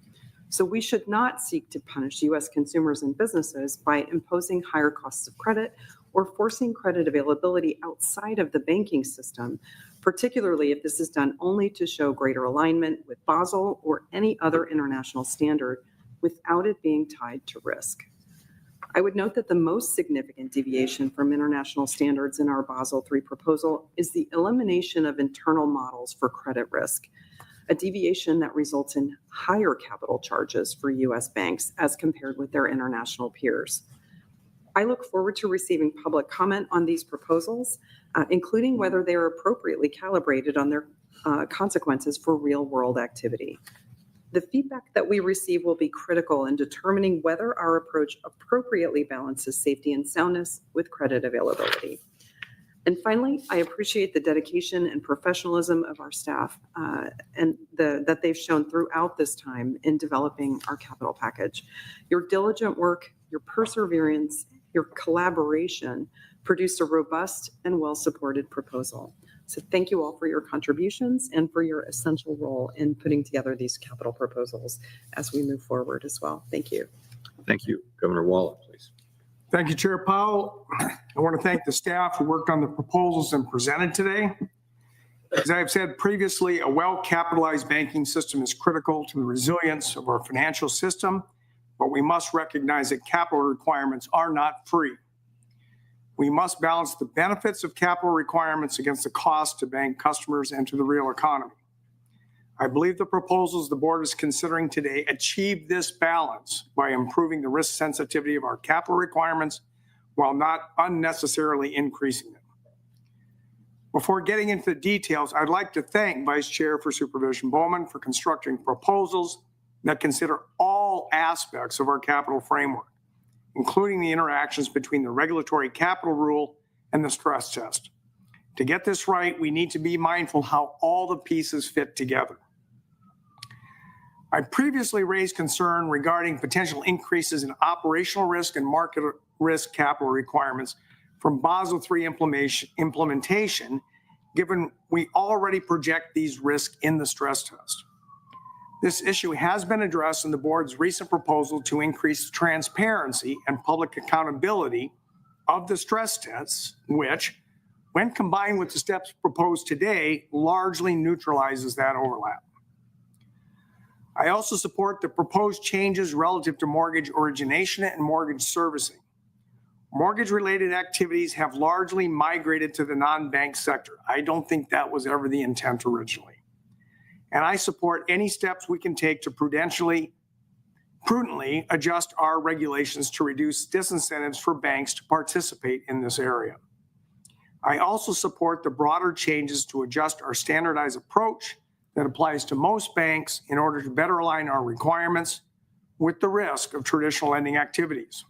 So we should not seek to punish U.S. consumers and businesses by imposing higher costs of credit or forcing credit availability outside of the banking system, particularly if this is done only to show greater alignment with Basel or any other international standard without it being tied to risk. I would note that the most significant deviation from international standards in our Basel III proposal is the elimination of internal models for credit risk, a deviation that results in higher capital charges for U.S. banks as compared with their international peers. I look forward to receiving public comment on these proposals, including whether they are appropriately calibrated on their consequences for real-world activity. The feedback that we receive will be critical in determining whether our approach appropriately balances safety and soundness with credit availability. And finally, I appreciate the dedication and professionalism of our staff that they've shown throughout this time in developing our capital package. Your diligent work, your perseverance, your collaboration produced a robust and well-supported proposal. So thank you all for your contributions and for your essential role in putting together these capital proposals as we move forward as well. Thank you. Thank you. Governor Waller, please. Thank you, Chair Powell. I want to thank the staff who worked on the proposals and presented today. As I have said previously, a well-capitalized banking system is critical to the resilience of our financial system, but we must recognize that capital requirements are not free. We must balance the benefits of capital requirements against the cost to bank customers and to the real economy. I believe the proposals the board is considering today achieve this balance by improving the risk sensitivity of our capital requirements while not unnecessarily increasing them. Before getting into the details, I'd like to thank Vice Chair for Supervision Bowman for constructing proposals that consider all aspects of our capital framework, including the interactions between the regulatory capital rule and the stress test. To get this right, we need to be mindful how all the pieces fit together. I previously raised concern regarding potential increases in operational risk and market risk capital requirements from Basel III implementation, given we already project these risks in the stress test. This issue has been addressed in the board's recent proposal to increase transparency and public accountability of the stress tests, which, when combined with the steps proposed today, largely neutralizes that overlap. I also support the proposed changes relative to mortgage origination and mortgage servicing. Mortgage-related activities have largely migrated to the non-bank sector. I don't think that was ever the intent originally. And I support any steps we can take to prudently adjust our regulations to reduce disincentives for banks to participate in this area. I also support the broader changes to adjust our standardized approach that applies to most banks in order to better align our requirements with the risk of traditional lending activities.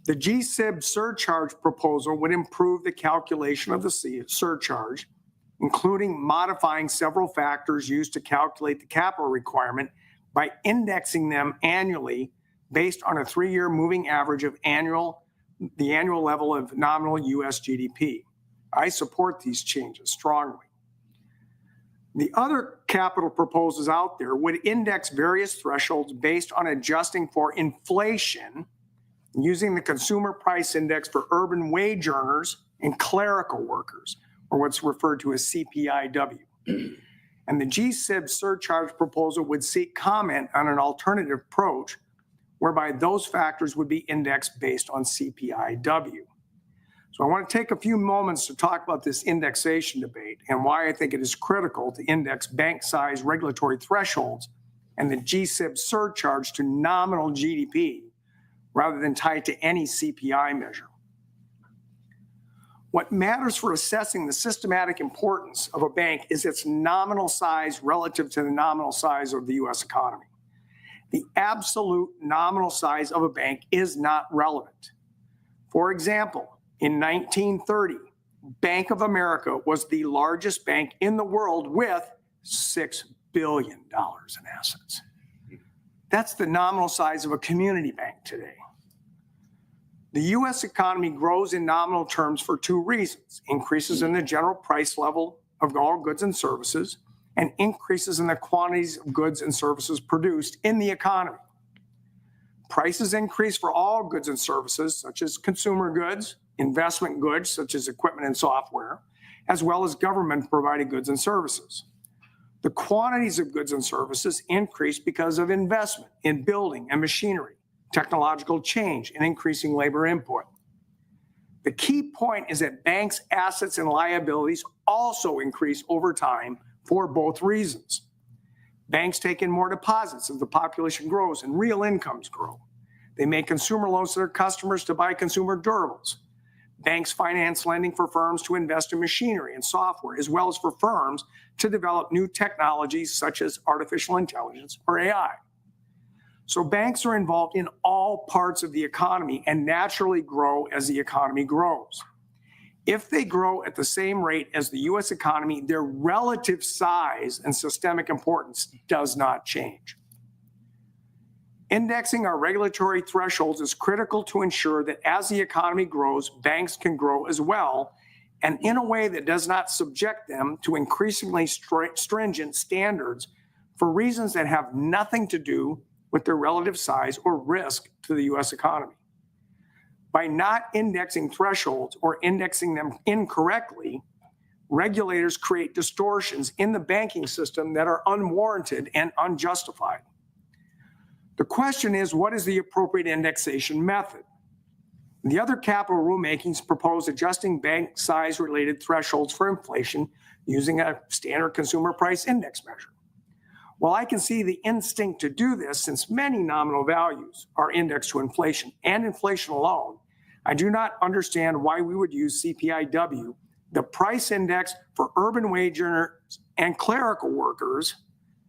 The GSIB surcharge proposal would improve the calculation of the surcharge, including modifying several factors used to calculate the capital requirement by indexing them annually based on a 3-year moving average of the annual level of nominal US GDP. I support these changes strongly. The other capital proposals out there would index various thresholds based on adjusting for inflation using the Consumer Price Index for urban wage earners and clerical workers, or what's referred to as CPIW. And the GSIB surcharge proposal would seek comment on an alternative approach whereby those factors would be indexed based on CPIW. So I want to take a few moments to talk about this indexation debate and why I think it is critical to index bank size regulatory thresholds and the GSIB surcharge to nominal GDP rather than tied to any CPI measure. What matters for assessing the systematic importance of a bank is its nominal size relative to the nominal size of the US economy. The absolute nominal size of a bank is not relevant. For example, in 1930, Bank of America was the largest bank in the world with $6 billion in assets. That's the nominal size of a community bank today. The US economy grows in nominal terms for two reasons: increases in the general price level of all goods and services, and increases in the quantities of goods and services produced in the economy. Prices increase for all goods and services, such as consumer goods, investment goods, such as equipment and software, as well as government-provided goods and services. The quantities of goods and services increase because of investment in building and machinery, technological change, and increasing labor input. The key point is that banks' assets and liabilities also increase over time for both reasons. Banks take in more deposits as the population grows and real incomes grow. They make consumer loans to their customers to buy consumer durables. banks finance lending for firms to invest in machinery and software, as well as for firms to develop new technologies such as artificial intelligence or AI. So banks are involved in all parts of the economy and naturally grow as the economy grows. If they grow at the same rate as the US economy, their relative size and systemic importance does not change. Indexing our regulatory thresholds is critical to ensure that as the economy grows, banks can grow as well, and in a way that does not subject them to increasingly stringent standards for reasons that have nothing to do with their relative size or risk to the US economy. By not indexing thresholds or indexing them incorrectly, regulators create distortions in the banking system that are unwarranted and unjustified. The question is, what is the appropriate indexation method? The other capital rulemakings propose adjusting bank size related thresholds for inflation using a standard consumer price index measure. While I can see the instinct to do this, since many nominal values are indexed to inflation and inflation alone, I do not understand why we would use CPIW, the price index for urban wage earners and clerical workers,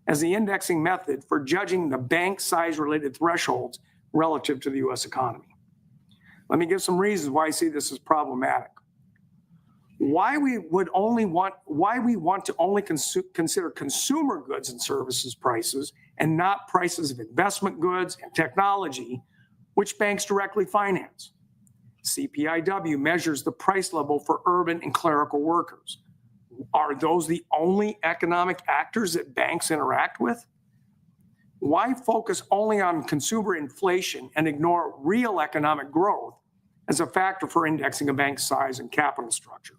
as the indexing method for judging the bank size related thresholds relative to the US economy. Let me give some reasons why I see this as problematic. Why we want to only consider consumer goods and services prices and not prices of investment goods and technology, which banks directly finance. CPIW measures the price level for urban and clerical workers. Are those the only economic actors that banks interact with? Why focus only on consumer inflation and ignore real economic growth as a factor for indexing a bank's size and capital structure?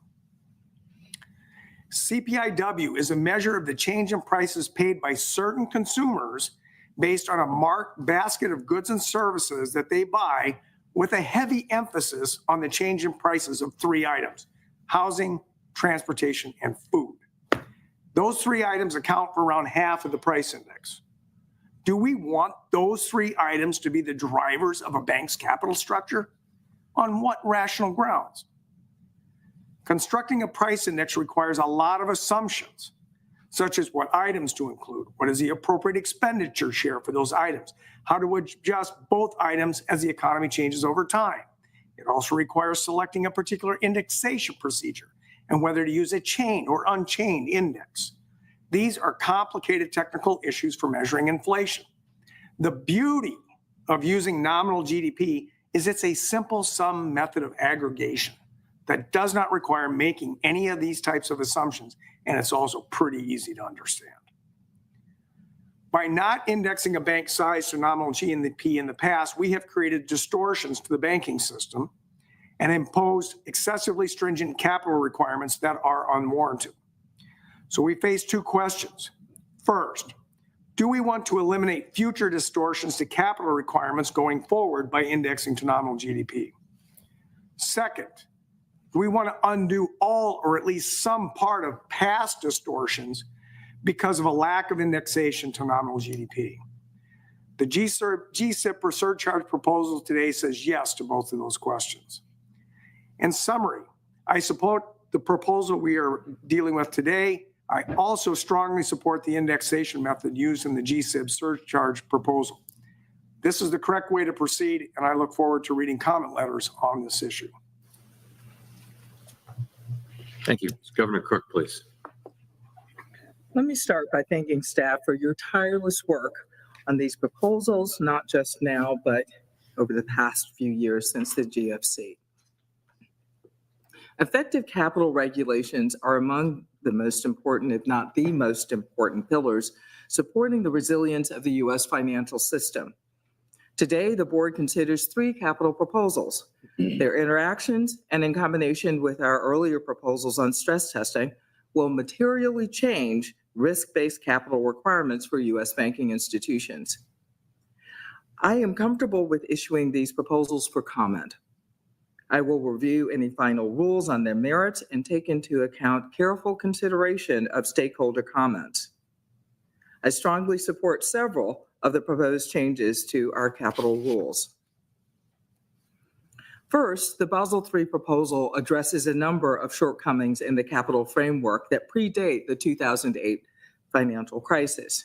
CPIW is a measure of the change in prices paid by certain consumers based on a marked basket of goods and services that they buy, with a heavy emphasis on the change in prices of three items: housing, transportation, and food. Those three items account for around half of the price index. Do we want those three items to be the drivers of a bank's capital structure? On what rational grounds? Constructing a price index requires a lot of assumptions, such as what items to include, what is the appropriate expenditure share for those items, how to adjust both items as the economy changes over time. It also requires selecting a particular indexation procedure and whether to use a chain or unchained index. These are complicated technical issues for measuring inflation. The beauty of using nominal GDP is it's a simple sum method of aggregation that does not require making any of these types of assumptions, and it's also pretty easy to understand. By not indexing a bank size to nominal GDP in the past, we have created distortions to the banking system and imposed excessively stringent capital requirements that are unwarranted. So we face two questions. First, do we want to eliminate future distortions to capital requirements going forward by indexing to nominal GDP? Second, do we want to undo all or at least some part of past distortions because of a lack of indexation to nominal GDP? The GSIP surcharge proposal today says yes to both of those questions. In summary, I support the proposal we are dealing with today. I also strongly support the indexation method used in the GSIB surcharge proposal. This is the correct way to proceed, and I look forward to reading comment letters on this issue. Thank you. Governor Cook, please. Let me start by thanking staff for your tireless work on these proposals, not just now, but over the past few years since the GFC. Effective capital regulations are among the most important, if not the most important, pillars supporting the resilience of the U.S. financial system. Today, the board considers three capital proposals. Their interactions, and in combination with our earlier proposals on stress testing, will materially change risk-based capital requirements for U.S. banking institutions. I am comfortable with issuing these proposals for comment. I will review any final rules on their merits and take into account careful consideration of stakeholder comments. I strongly support several of the proposed changes to our capital rules. First, the Basel III proposal addresses a number of shortcomings in the capital framework that predate the 2008 financial crisis.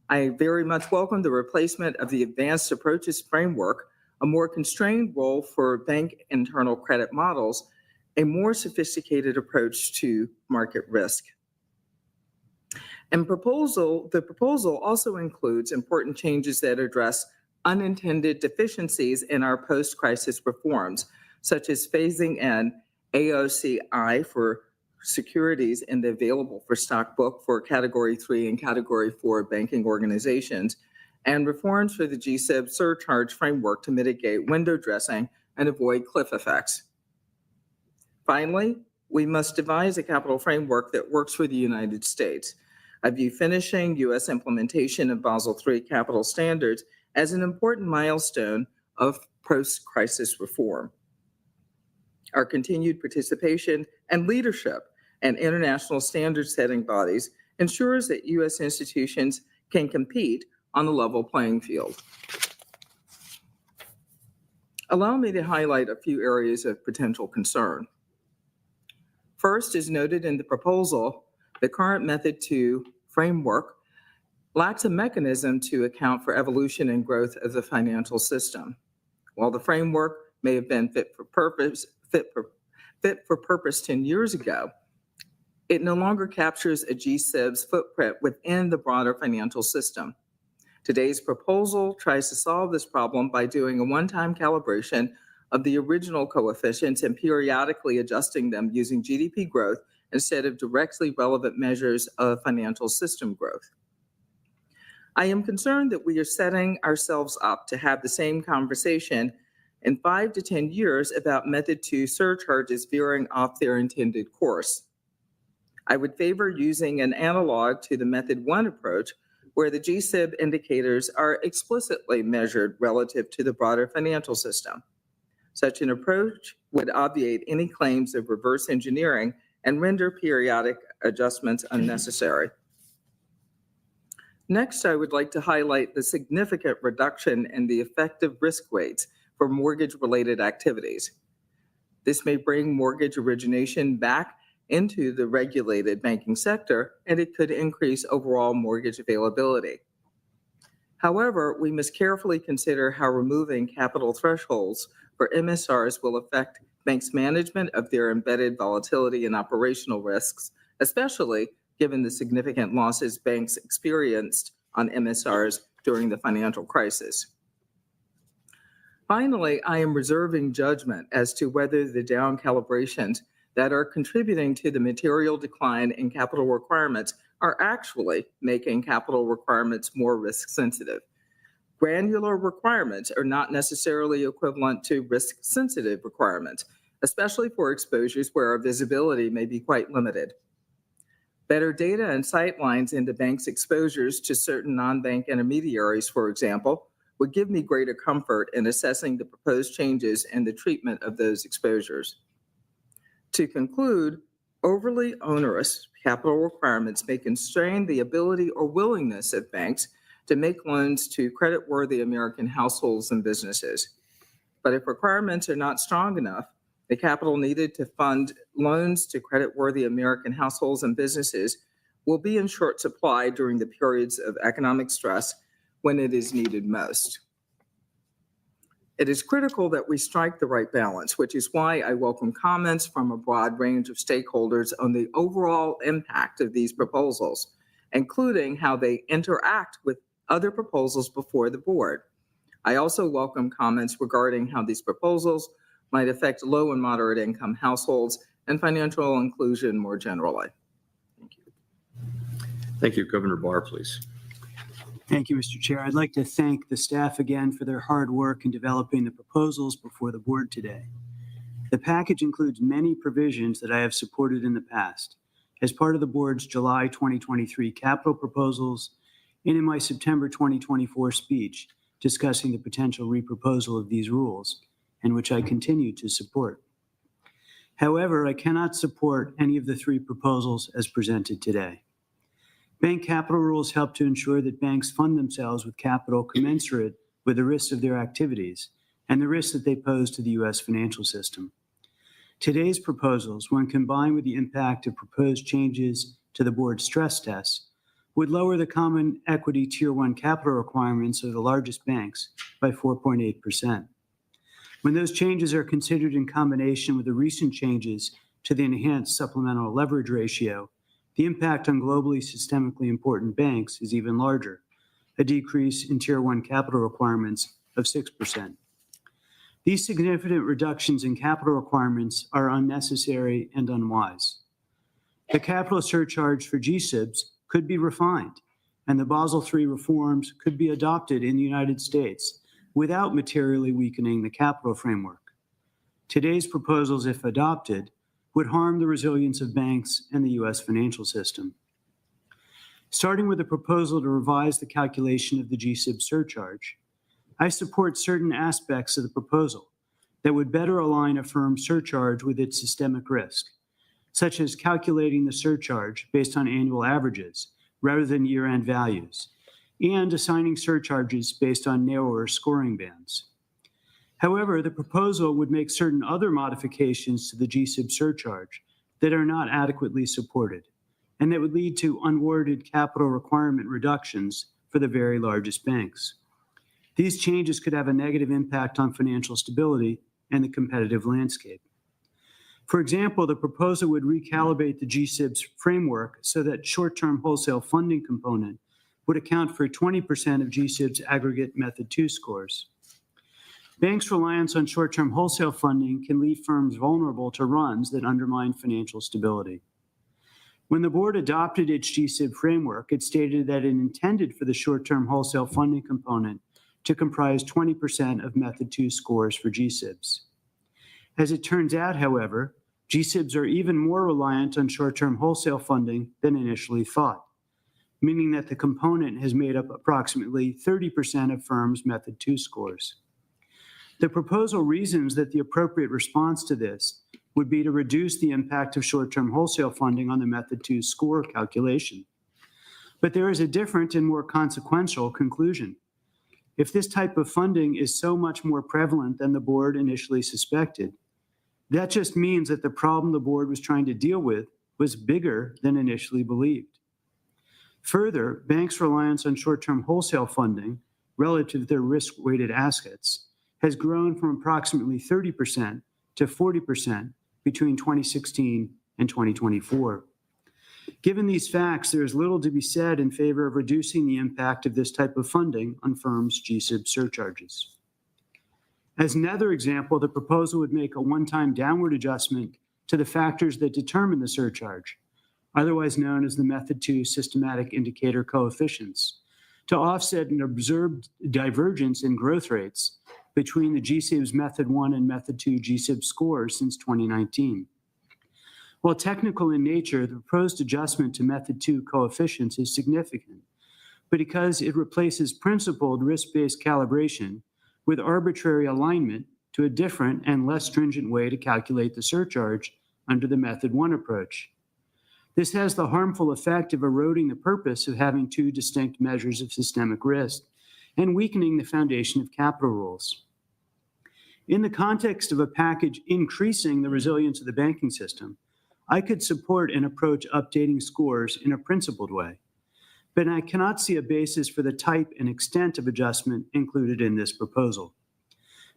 I very much welcome the replacement of the advanced approaches framework, a more constrained role for bank internal credit models, a more sophisticated approach to market risk. And the proposal also includes important changes that address unintended deficiencies in our post-crisis reforms, such as phasing in AOCI for securities in the available for stock book for Category 3 and Category 4 banking organizations, and reforms for the GSIB surcharge framework to mitigate window dressing and avoid cliff effects. Finally, we must devise a capital framework that works for the United States. I view finishing U.S. implementation of Basel III capital standards as an important milestone of post-crisis reform. Our continued participation and leadership in international standard-setting bodies ensures that U.S. institutions can compete on a level playing field. Allow me to highlight a few areas of potential concern. First, as noted in the proposal, the current Method 2 framework lacks a mechanism to account for evolution and growth of the financial system. While the framework may have been fit for purpose 10 years ago, it no longer captures a GSIB's footprint within the broader financial system. Today's proposal tries to solve this problem by doing a one-time calibration of the original coefficients and periodically adjusting them using GDP growth instead of directly relevant measures of financial system growth. I am concerned that we are setting ourselves up to have the same conversation in 5 to 10 years about Method 2 surcharges veering off their intended course. I would favor using an analog to the Method 1 approach, where the GSIB indicators are explicitly measured relative to the broader financial system. Such an approach would obviate any claims of reverse engineering and render periodic adjustments unnecessary. Next, I would like to highlight the significant reduction in the effective risk weights for mortgage-related activities. This may bring mortgage origination back into the regulated banking sector, and it could increase overall mortgage availability. However, we must carefully consider how removing capital thresholds for MSRs will affect banks' management of their embedded volatility and operational risks, especially given the significant losses banks experienced on MSRs during the financial crisis. Finally, I am reserving judgment as to whether the down calibrations that are contributing to the material decline in capital requirements are actually making capital requirements more risk sensitive. Granular requirements are not necessarily equivalent to risk sensitive requirements, especially for exposures where our visibility may be quite limited. Better data and sight lines into banks' exposures to certain non-bank intermediaries, for example, would give me greater comfort in assessing the proposed changes and the treatment of those exposures. To conclude, overly onerous capital requirements may constrain the ability or willingness of banks to make loans to creditworthy American households and businesses. But if requirements are not strong enough, the capital needed to fund loans to creditworthy American households and businesses will be in short supply during the periods of economic stress when it is needed most. It is critical that we strike the right balance, which is why I welcome comments from a broad range of stakeholders on the overall impact of these proposals, including how they interact with other proposals before the board. I also welcome comments regarding how these proposals might affect low and moderate income households and financial inclusion more generally. Thank you. Thank you. Governor Barr, please. Thank you, Mr. Chair. I'd like to thank the staff again for their hard work in developing the proposals before the board today. The package includes many provisions that I have supported in the past as part of the board's July 2023 capital proposals and in my September 2024 speech discussing the potential reproposal of these rules, and which I continue to support. However, I cannot support any of the 3 proposals as presented today. Bank capital rules help to ensure that banks fund themselves with capital commensurate with the risks of their activities and the risks that they pose to the U.S. financial system. Today's proposals, when combined with the impact of proposed changes to the board's stress tests, would lower the common equity Tier 1 capital requirements of the largest banks by 4.8%. When those changes are considered in combination with the recent changes to the enhanced supplemental leverage ratio, the impact on globally systemically important banks is even larger, a decrease in Tier 1 capital requirements of 6%. These significant reductions in capital requirements are unnecessary and unwise. The capital surcharge for GSIBs could be refined, and the Basel III reforms could be adopted in the United States without materially weakening the capital framework. Today's proposals, if adopted, would harm the resilience of banks and the U.S. financial system. Starting with the proposal to revise the calculation of the GSIB surcharge, I support certain aspects of the proposal that would better align a firm's surcharge with its systemic risk, such as calculating the surcharge based on annual averages rather than year-end values, and assigning surcharges based on narrower scoring bands. However, the proposal would make certain other modifications to the GSIB surcharge that are not adequately supported, and that would lead to unwarranted capital requirement reductions for the very largest banks. These changes could have a negative impact on financial stability and the competitive landscape. For example, the proposal would recalibrate the GSIB's framework so that short-term wholesale funding component would account for 20% of GSIB's aggregate Method 2 scores. Banks' reliance on short-term wholesale funding can leave firms vulnerable to runs that undermine financial stability. When the board adopted its GSIB framework, it stated that it intended for the short-term wholesale funding component to comprise 20% of Method 2 scores for GSIBs. As it turns out, however, GSIBs are even more reliant on short-term wholesale funding than initially thought, meaning that the component has made up approximately 30% of firms' Method 2 scores. The proposal reasons that the appropriate response to this would be to reduce the impact of short-term wholesale funding on the Method 2 score calculation. But there is a different and more consequential conclusion. If this type of funding is so much more prevalent than the board initially suspected, that just means that the problem the board was trying to deal with was bigger than initially believed. Further, banks' reliance on short-term wholesale funding relative to their risk-weighted assets has grown from approximately 30% to 40% between 2016 and 2024. Given these facts, there is little to be said in favor of reducing the impact of this type of funding on firms' GSIB surcharges. As another example, the proposal would make a one-time downward adjustment to the factors that determine the surcharge, otherwise known as the Method 2 systematic indicator coefficients, to offset an observed divergence in growth rates between the GSIB's Method 1 and Method 2 GSIB scores since 2019. While technical in nature, the proposed adjustment to Method 2 coefficients is significant, but because it replaces principled risk-based calibration with arbitrary alignment to a different and less stringent way to calculate the surcharge under the Method 1 approach. This has the harmful effect of eroding the purpose of having two distinct measures of systemic risk and weakening the foundation of capital rules. In the context of a package increasing the resilience of the banking system, I could support an approach updating scores in a principled way, but I cannot see a basis for the type and extent of adjustment included in this proposal.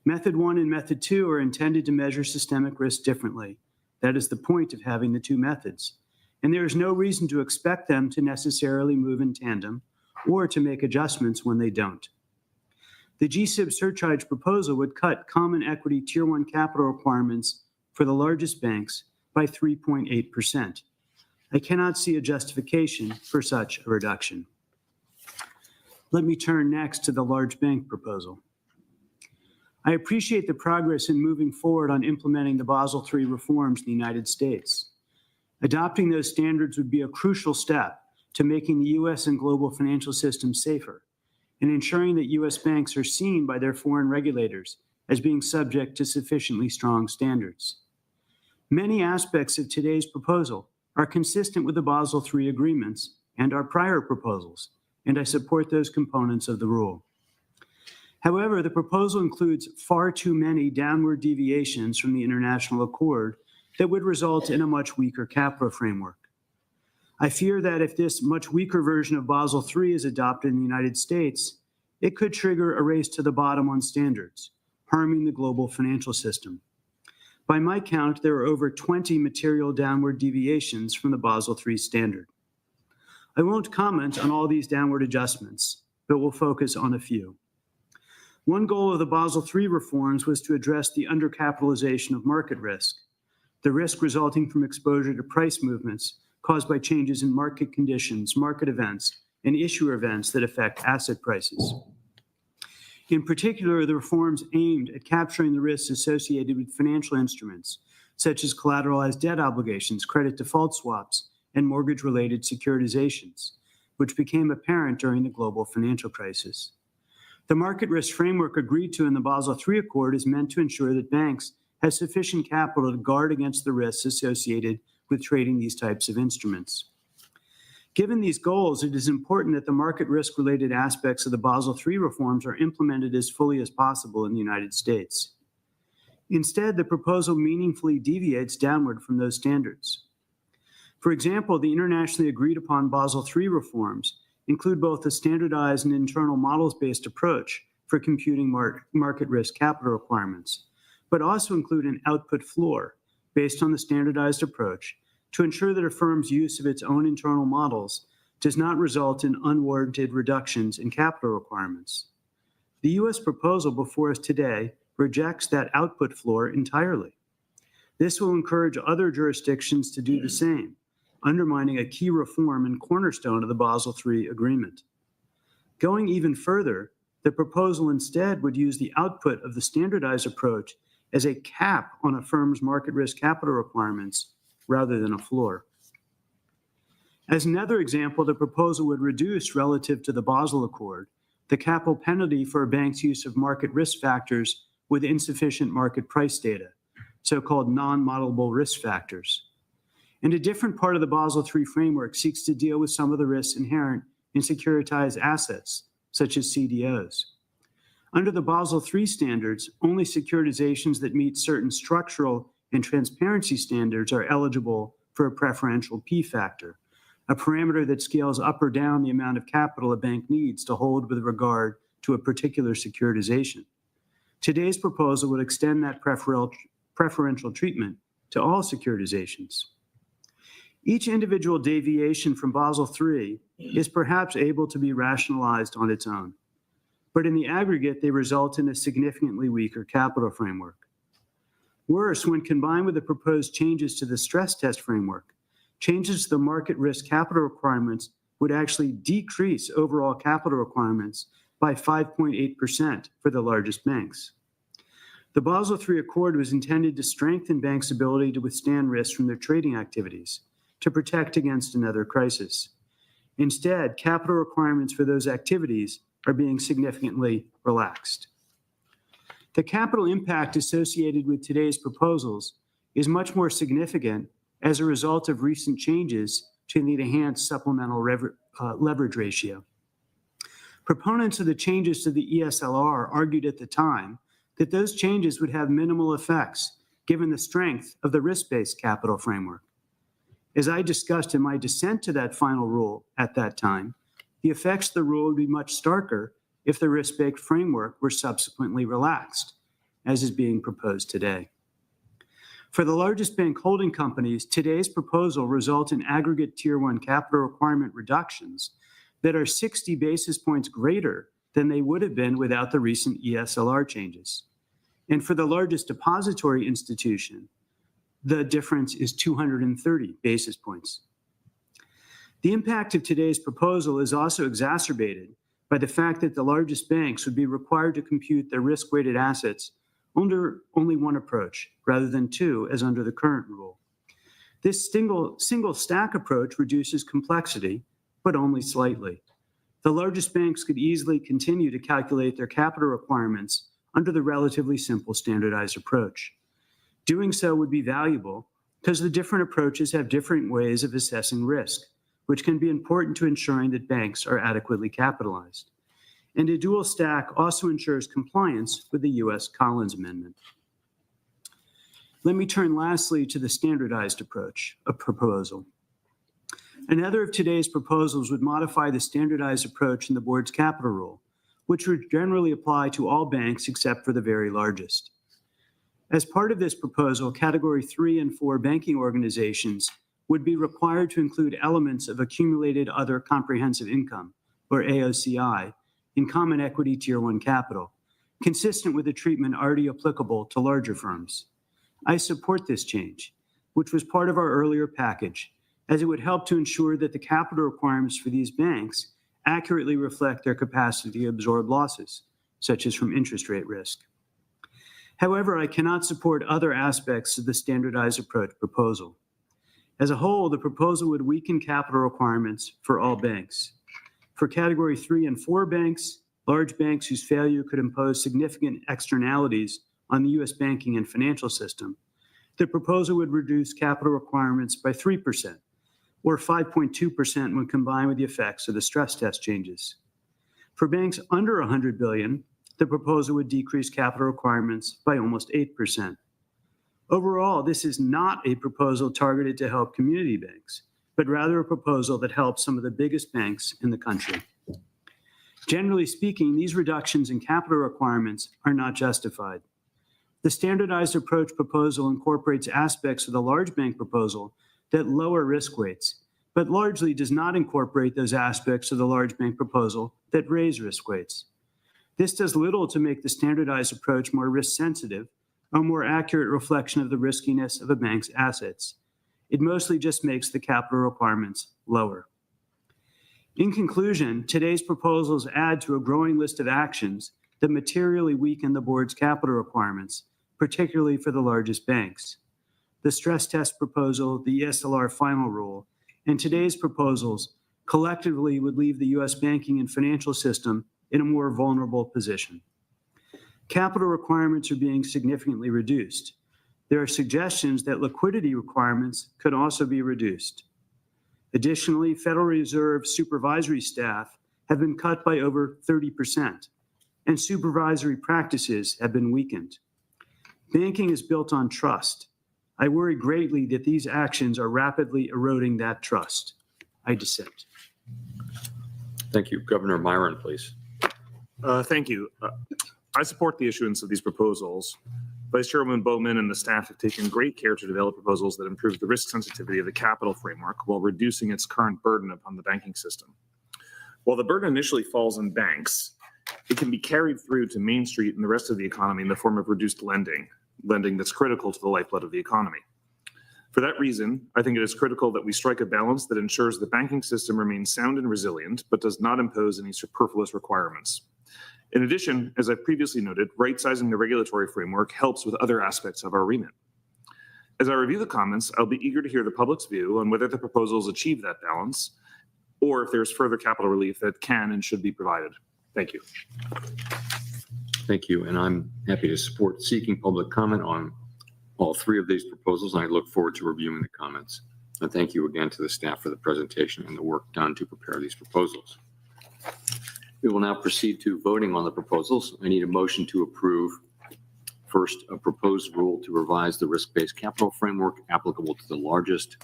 Method 1 and Method 2 are intended to measure systemic risk differently. That is the point of having the two methods, and there is no reason to expect them to necessarily move in tandem or to make adjustments when they don't. The GSIB surcharge proposal would cut common equity Tier 1 capital requirements for the largest banks by 3.8%. I cannot see a justification for such a reduction. Let me turn next to the large bank proposal. I appreciate the progress in moving forward on implementing the Basel III reforms in the United States. Adopting those standards would be a crucial step to making the U.S. and global financial system safer and ensuring that U.S. banks are seen by their foreign regulators as being subject to sufficiently strong standards. Many aspects of today's proposal are consistent with the Basel III agreements and our prior proposals, and I support those components of the rule. However, the proposal includes far too many downward deviations from the international accord that would result in a much weaker capital framework. I fear that if this much weaker version of Basel III is adopted in the United States, it could trigger a race to the bottom on standards, harming the global financial system. By my count, there are over 20 material downward deviations from the Basel III standard. I won't comment on all these downward adjustments, but will focus on a few. One goal of the Basel III reforms was to address the undercapitalization of market risk, the risk resulting from exposure to price movements caused by changes in market conditions, market events, and issuer events that affect asset prices. In particular, the reforms aimed at capturing the risks associated with financial instruments, such as collateralized debt obligations, credit default swaps, and mortgage-related securitizations, which became apparent during the global financial crisis. The market risk framework agreed to in the Basel III Accord is meant to ensure that banks have sufficient capital to guard against the risks associated with trading these types of instruments. Given these goals, it is important that the market risk-related aspects of the Basel III reforms are implemented as fully as possible in the United States. Instead, the proposal meaningfully deviates downward from those standards. For example, the internationally agreed upon Basel III reforms include both a standardized and internal models-based approach for computing market risk capital requirements, but also include an output floor based on the standardized approach to ensure that a firm's use of its own internal models does not result in unwarranted reductions in capital requirements. The U.S. proposal before us today rejects that output floor entirely. This will encourage other jurisdictions to do the same, undermining a key reform and cornerstone of the Basel III agreement. Going even further, the proposal instead would use the output of the standardized approach as a cap on a firm's market risk capital requirements rather than a floor. As another example, the proposal would reduce, relative to the Basel Accord, the capital penalty for a bank's use of market risk factors with insufficient market price data, so-called non-modelable risk factors. And a different part of the Basel III framework seeks to deal with some of the risks inherent in securitized assets, such as CDOs. Under the Basel III standards, only securitizations that meet certain structural and transparency standards are eligible for a preferential P factor, a parameter that scales up or down the amount of capital a bank needs to hold with regard to a particular securitization. Today's proposal would extend that preferential treatment to all securitizations. Each individual deviation from Basel III is perhaps able to be rationalized on its own, but in the aggregate, they result in a significantly weaker capital framework. Worse, when combined with the proposed changes to the stress test framework, changes to the market risk capital requirements would actually decrease overall capital requirements by 5.8% for the largest banks. The Basel III Accord was intended to strengthen banks' ability to withstand risks from their trading activities, to protect against another crisis. Instead, capital requirements for those activities are being significantly relaxed. The capital impact associated with today's proposals is much more significant as a result of recent changes to the enhanced supplemental leverage ratio. Proponents of the changes to the ESLR argued at the time that those changes would have minimal effects given the strength of the risk-based capital framework. As I discussed in my dissent to that final rule at that time, the effects of the rule would be much starker if the risk-based framework were subsequently relaxed, as is being proposed today. For the largest bank holding companies, today's proposal results in aggregate Tier 1 capital requirement reductions that are 60 basis points greater than they would have been without the recent ESLR changes. And for the largest depository institution, the difference is 230 basis points. The impact of today's proposal is also exacerbated by the fact that the largest banks would be required to compute their risk-weighted assets under only one approach, rather than two, as under the current rule. This single stack approach reduces complexity, but only slightly. The largest banks could easily continue to calculate their capital requirements under the relatively simple standardized approach. Doing so would be valuable because the different approaches have different ways of assessing risk, which can be important to ensuring that banks are adequately capitalized. And a dual stack also ensures compliance with the U.S. Collins Amendment. Let me turn lastly to the standardized approach, a proposal. Another of today's proposals would modify the standardized approach in the board's capital rule, which would generally apply to all banks except for the very largest. As part of this proposal, Category 3 and 4 banking organizations would be required to include elements of accumulated other comprehensive income, or AOCI, in Common Equity Tier 1 capital, consistent with the treatment already applicable to larger firms. I support this change, which was part of our earlier package, as it would help to ensure that the capital requirements for these banks accurately reflect their capacity to absorb losses, such as from interest rate risk. However, I cannot support other aspects of the standardized approach proposal. As a whole, the proposal would weaken capital requirements for all banks. For Category 3 and 4 banks, large banks whose failure could impose significant externalities on the U.S. banking and financial system, the proposal would reduce capital requirements by 3%, or 5.2% when combined with the effects of the stress test changes. For banks under $100 billion, the proposal would decrease capital requirements by almost 8%. Overall, this is not a proposal targeted to help community banks, but rather a proposal that helps some of the biggest banks in the country. Generally speaking, these reductions in capital requirements are not justified. The standardized approach proposal incorporates aspects of the large bank proposal that lower risk weights, but largely does not incorporate those aspects of the large bank proposal that raise risk weights. This does little to make the standardized approach more risk sensitive, a more accurate reflection of the riskiness of a bank's assets. It mostly just makes the capital requirements lower. In conclusion, today's proposals add to a growing list of actions that materially weaken the board's capital requirements, particularly for the largest banks. The stress test proposal, the ESLR final rule, and today's proposals collectively would leave the U.S. banking and financial system in a more vulnerable position. Capital requirements are being significantly reduced. There are suggestions that liquidity requirements could also be reduced. Additionally, Federal Reserve supervisory staff have been cut by over 30%, and supervisory practices have been weakened. Banking is built on trust. I worry greatly that these actions are rapidly eroding that trust. I dissent. Thank you. Governor Myron, please. Thank you. I support the issuance of these proposals. Vice Chairwoman Bowman and the staff have taken great care to develop proposals that improve the risk sensitivity of the capital framework while reducing its current burden upon the banking system. While the burden initially falls on banks, it can be carried through to Main Street and the rest of the economy in the form of reduced lending that's critical to the lifeblood of the economy. For that reason, I think it is critical that we strike a balance that ensures the banking system remains sound and resilient, but does not impose any superfluous requirements. In addition, as I previously noted, right-sizing the regulatory framework helps with other aspects of our remit. As I review the comments, I'll be eager to hear the public's view on whether the proposals achieve that balance, or if there's further capital relief that can and should be provided. Thank you. Thank you. And I'm happy to support seeking public comment on all three of these proposals, and I look forward to reviewing the comments. And thank you again to the staff for the presentation and the work done to prepare these proposals. We will now proceed to voting on the proposals. I need a motion to approve, first, a proposed rule to revise the risk-based capital framework applicable to the largest,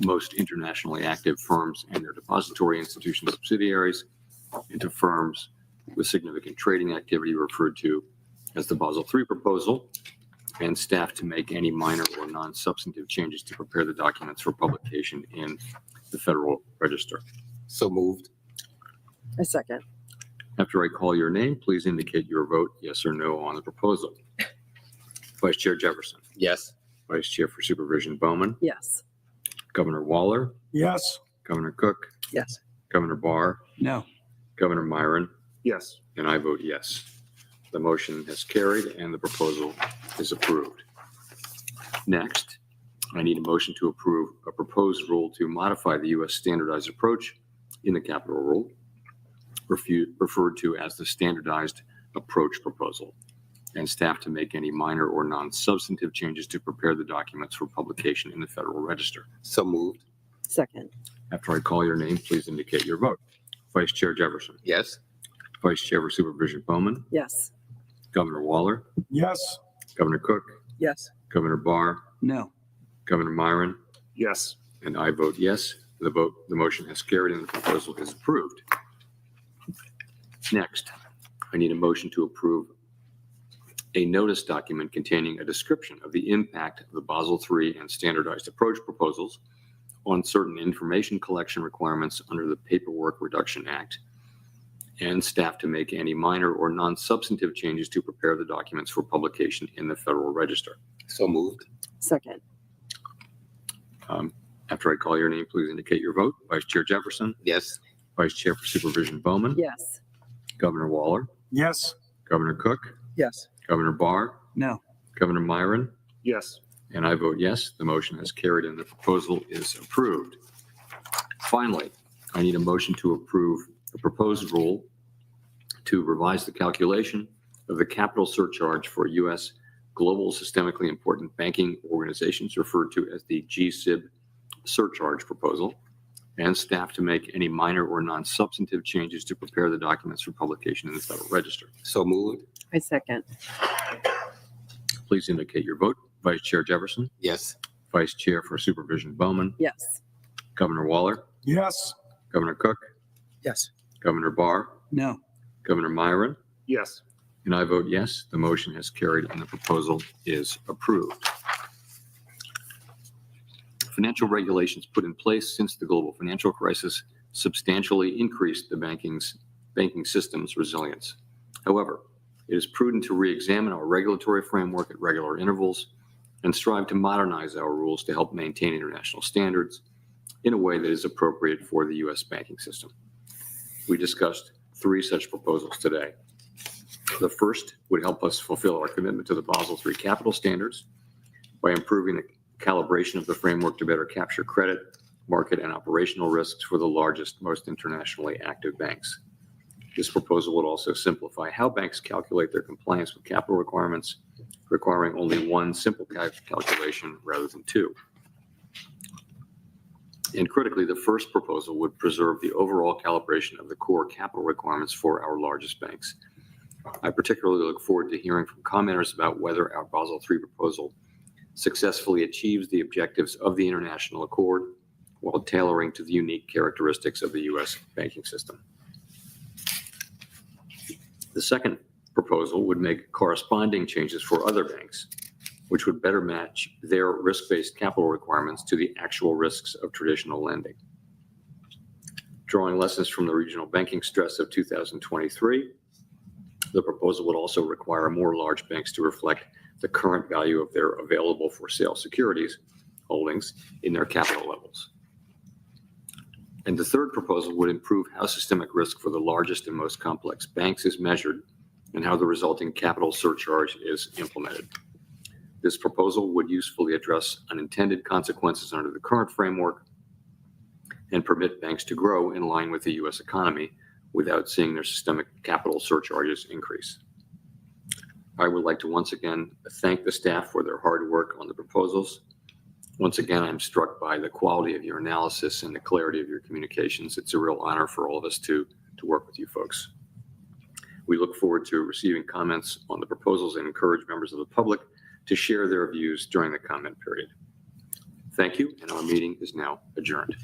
most internationally active firms and their depository institution subsidiaries, and to firms with significant trading activity referred to as the Basel III proposal, and staff to make any minor or non-substantive changes to prepare the documents for publication in the Federal Register. So moved. A second. After I call your name, please indicate your vote yes or no on the proposal. Vice Chair Jefferson. Yes. Vice Chair for Supervision Bowman. Yes. Governor Waller. Yes. Governor Cook. Yes. Governor Barr. No. Governor Myron. Yes. And I vote yes. The motion has carried and the proposal is approved. Next, I need a motion to approve a proposed rule to modify the U.S. standardized approach in the capital rule, referred to as the standardized approach proposal, and staff to make any minor or non-substantive changes to prepare the documents for publication in the Federal Register. So moved. Second. After I call your name, please indicate your vote. Vice Chair Jefferson. Yes. Vice Chair for Supervision Bowman, Yes. Governor Waller, Yes. Governor Cook, Yes. Governor Barr, No. Governor Myron, Yes. and I vote yes. The motion has carried and the proposal is approved. Next, I need a motion to approve a notice document containing a description of the impact of the Basel III and standardized approach proposals on certain information collection requirements under the Paperwork Reduction Act, and staff to make any minor or non-substantive changes to prepare the documents for publication in the Federal Register. So moved. Second. After I call your name, please indicate your vote. Vice Chair Jefferson, Yes. Vice Chair for Supervision Bowman, Yes. Governor Waller, Yes. Governor Cook, Yes. Governor Barr, No. Governor Myron, Yes. and I vote yes. The motion has carried and the proposal is approved. Finally, I need a motion to approve the proposed rule to revise the calculation of the capital surcharge for U.S. global systemically important banking organizations, referred to as the GSIB surcharge proposal, and staff to make any minor or non-substantive changes to prepare the documents for publication in the Federal Register. So moved. I second. Please indicate your vote. Vice Chair Jefferson, Yes. Vice Chair for Supervision Bowman, Yes. Governor Waller, Yes. Governor Cook, Yes. Governor Barr, No. Governor Myron, Yes. and I vote yes. The motion has carried and the proposal is approved. Financial regulations put in place since the global financial crisis substantially increased the banking system's resilience. However, it is prudent to re-examine our regulatory framework at regular intervals and strive to modernize our rules to help maintain international standards in a way that is appropriate for the U.S. banking system. We discussed 3 such proposals today. The first would help us fulfill our commitment to the Basel III capital standards by improving the calibration of the framework to better capture credit, market, and operational risks for the largest, most internationally active banks. This proposal would also simplify how banks calculate their compliance with capital requirements, requiring only one simple calculation rather than 2. And critically, the first proposal would preserve the overall calibration of the core capital requirements for our largest banks. I particularly look forward to hearing from commenters about whether our Basel III proposal successfully achieves the objectives of the international accord while tailoring to the unique characteristics of the U.S. banking system. The second proposal would make corresponding changes for other banks, which would better match their risk-based capital requirements to the actual risks of traditional lending. Drawing lessons from the regional banking stress of 2023, the proposal would also require more large banks to reflect the current value of their available for sale securities holdings in their capital levels. And the third proposal would improve how systemic risk for the largest and most complex banks is measured and how the resulting capital surcharge is implemented. This proposal would usefully address unintended consequences under the current framework and permit banks to grow in line with the U.S. economy without seeing their systemic capital surcharges increase. I would like to once again thank the staff for their hard work on the proposals. Once again, I'm struck by the quality of your analysis and the clarity of your communications. It's a real honor for all of us to work with you folks. We look forward to receiving comments on the proposals and encourage members of the public to share their views during the comment period. Thank you, and our meeting is now adjourned.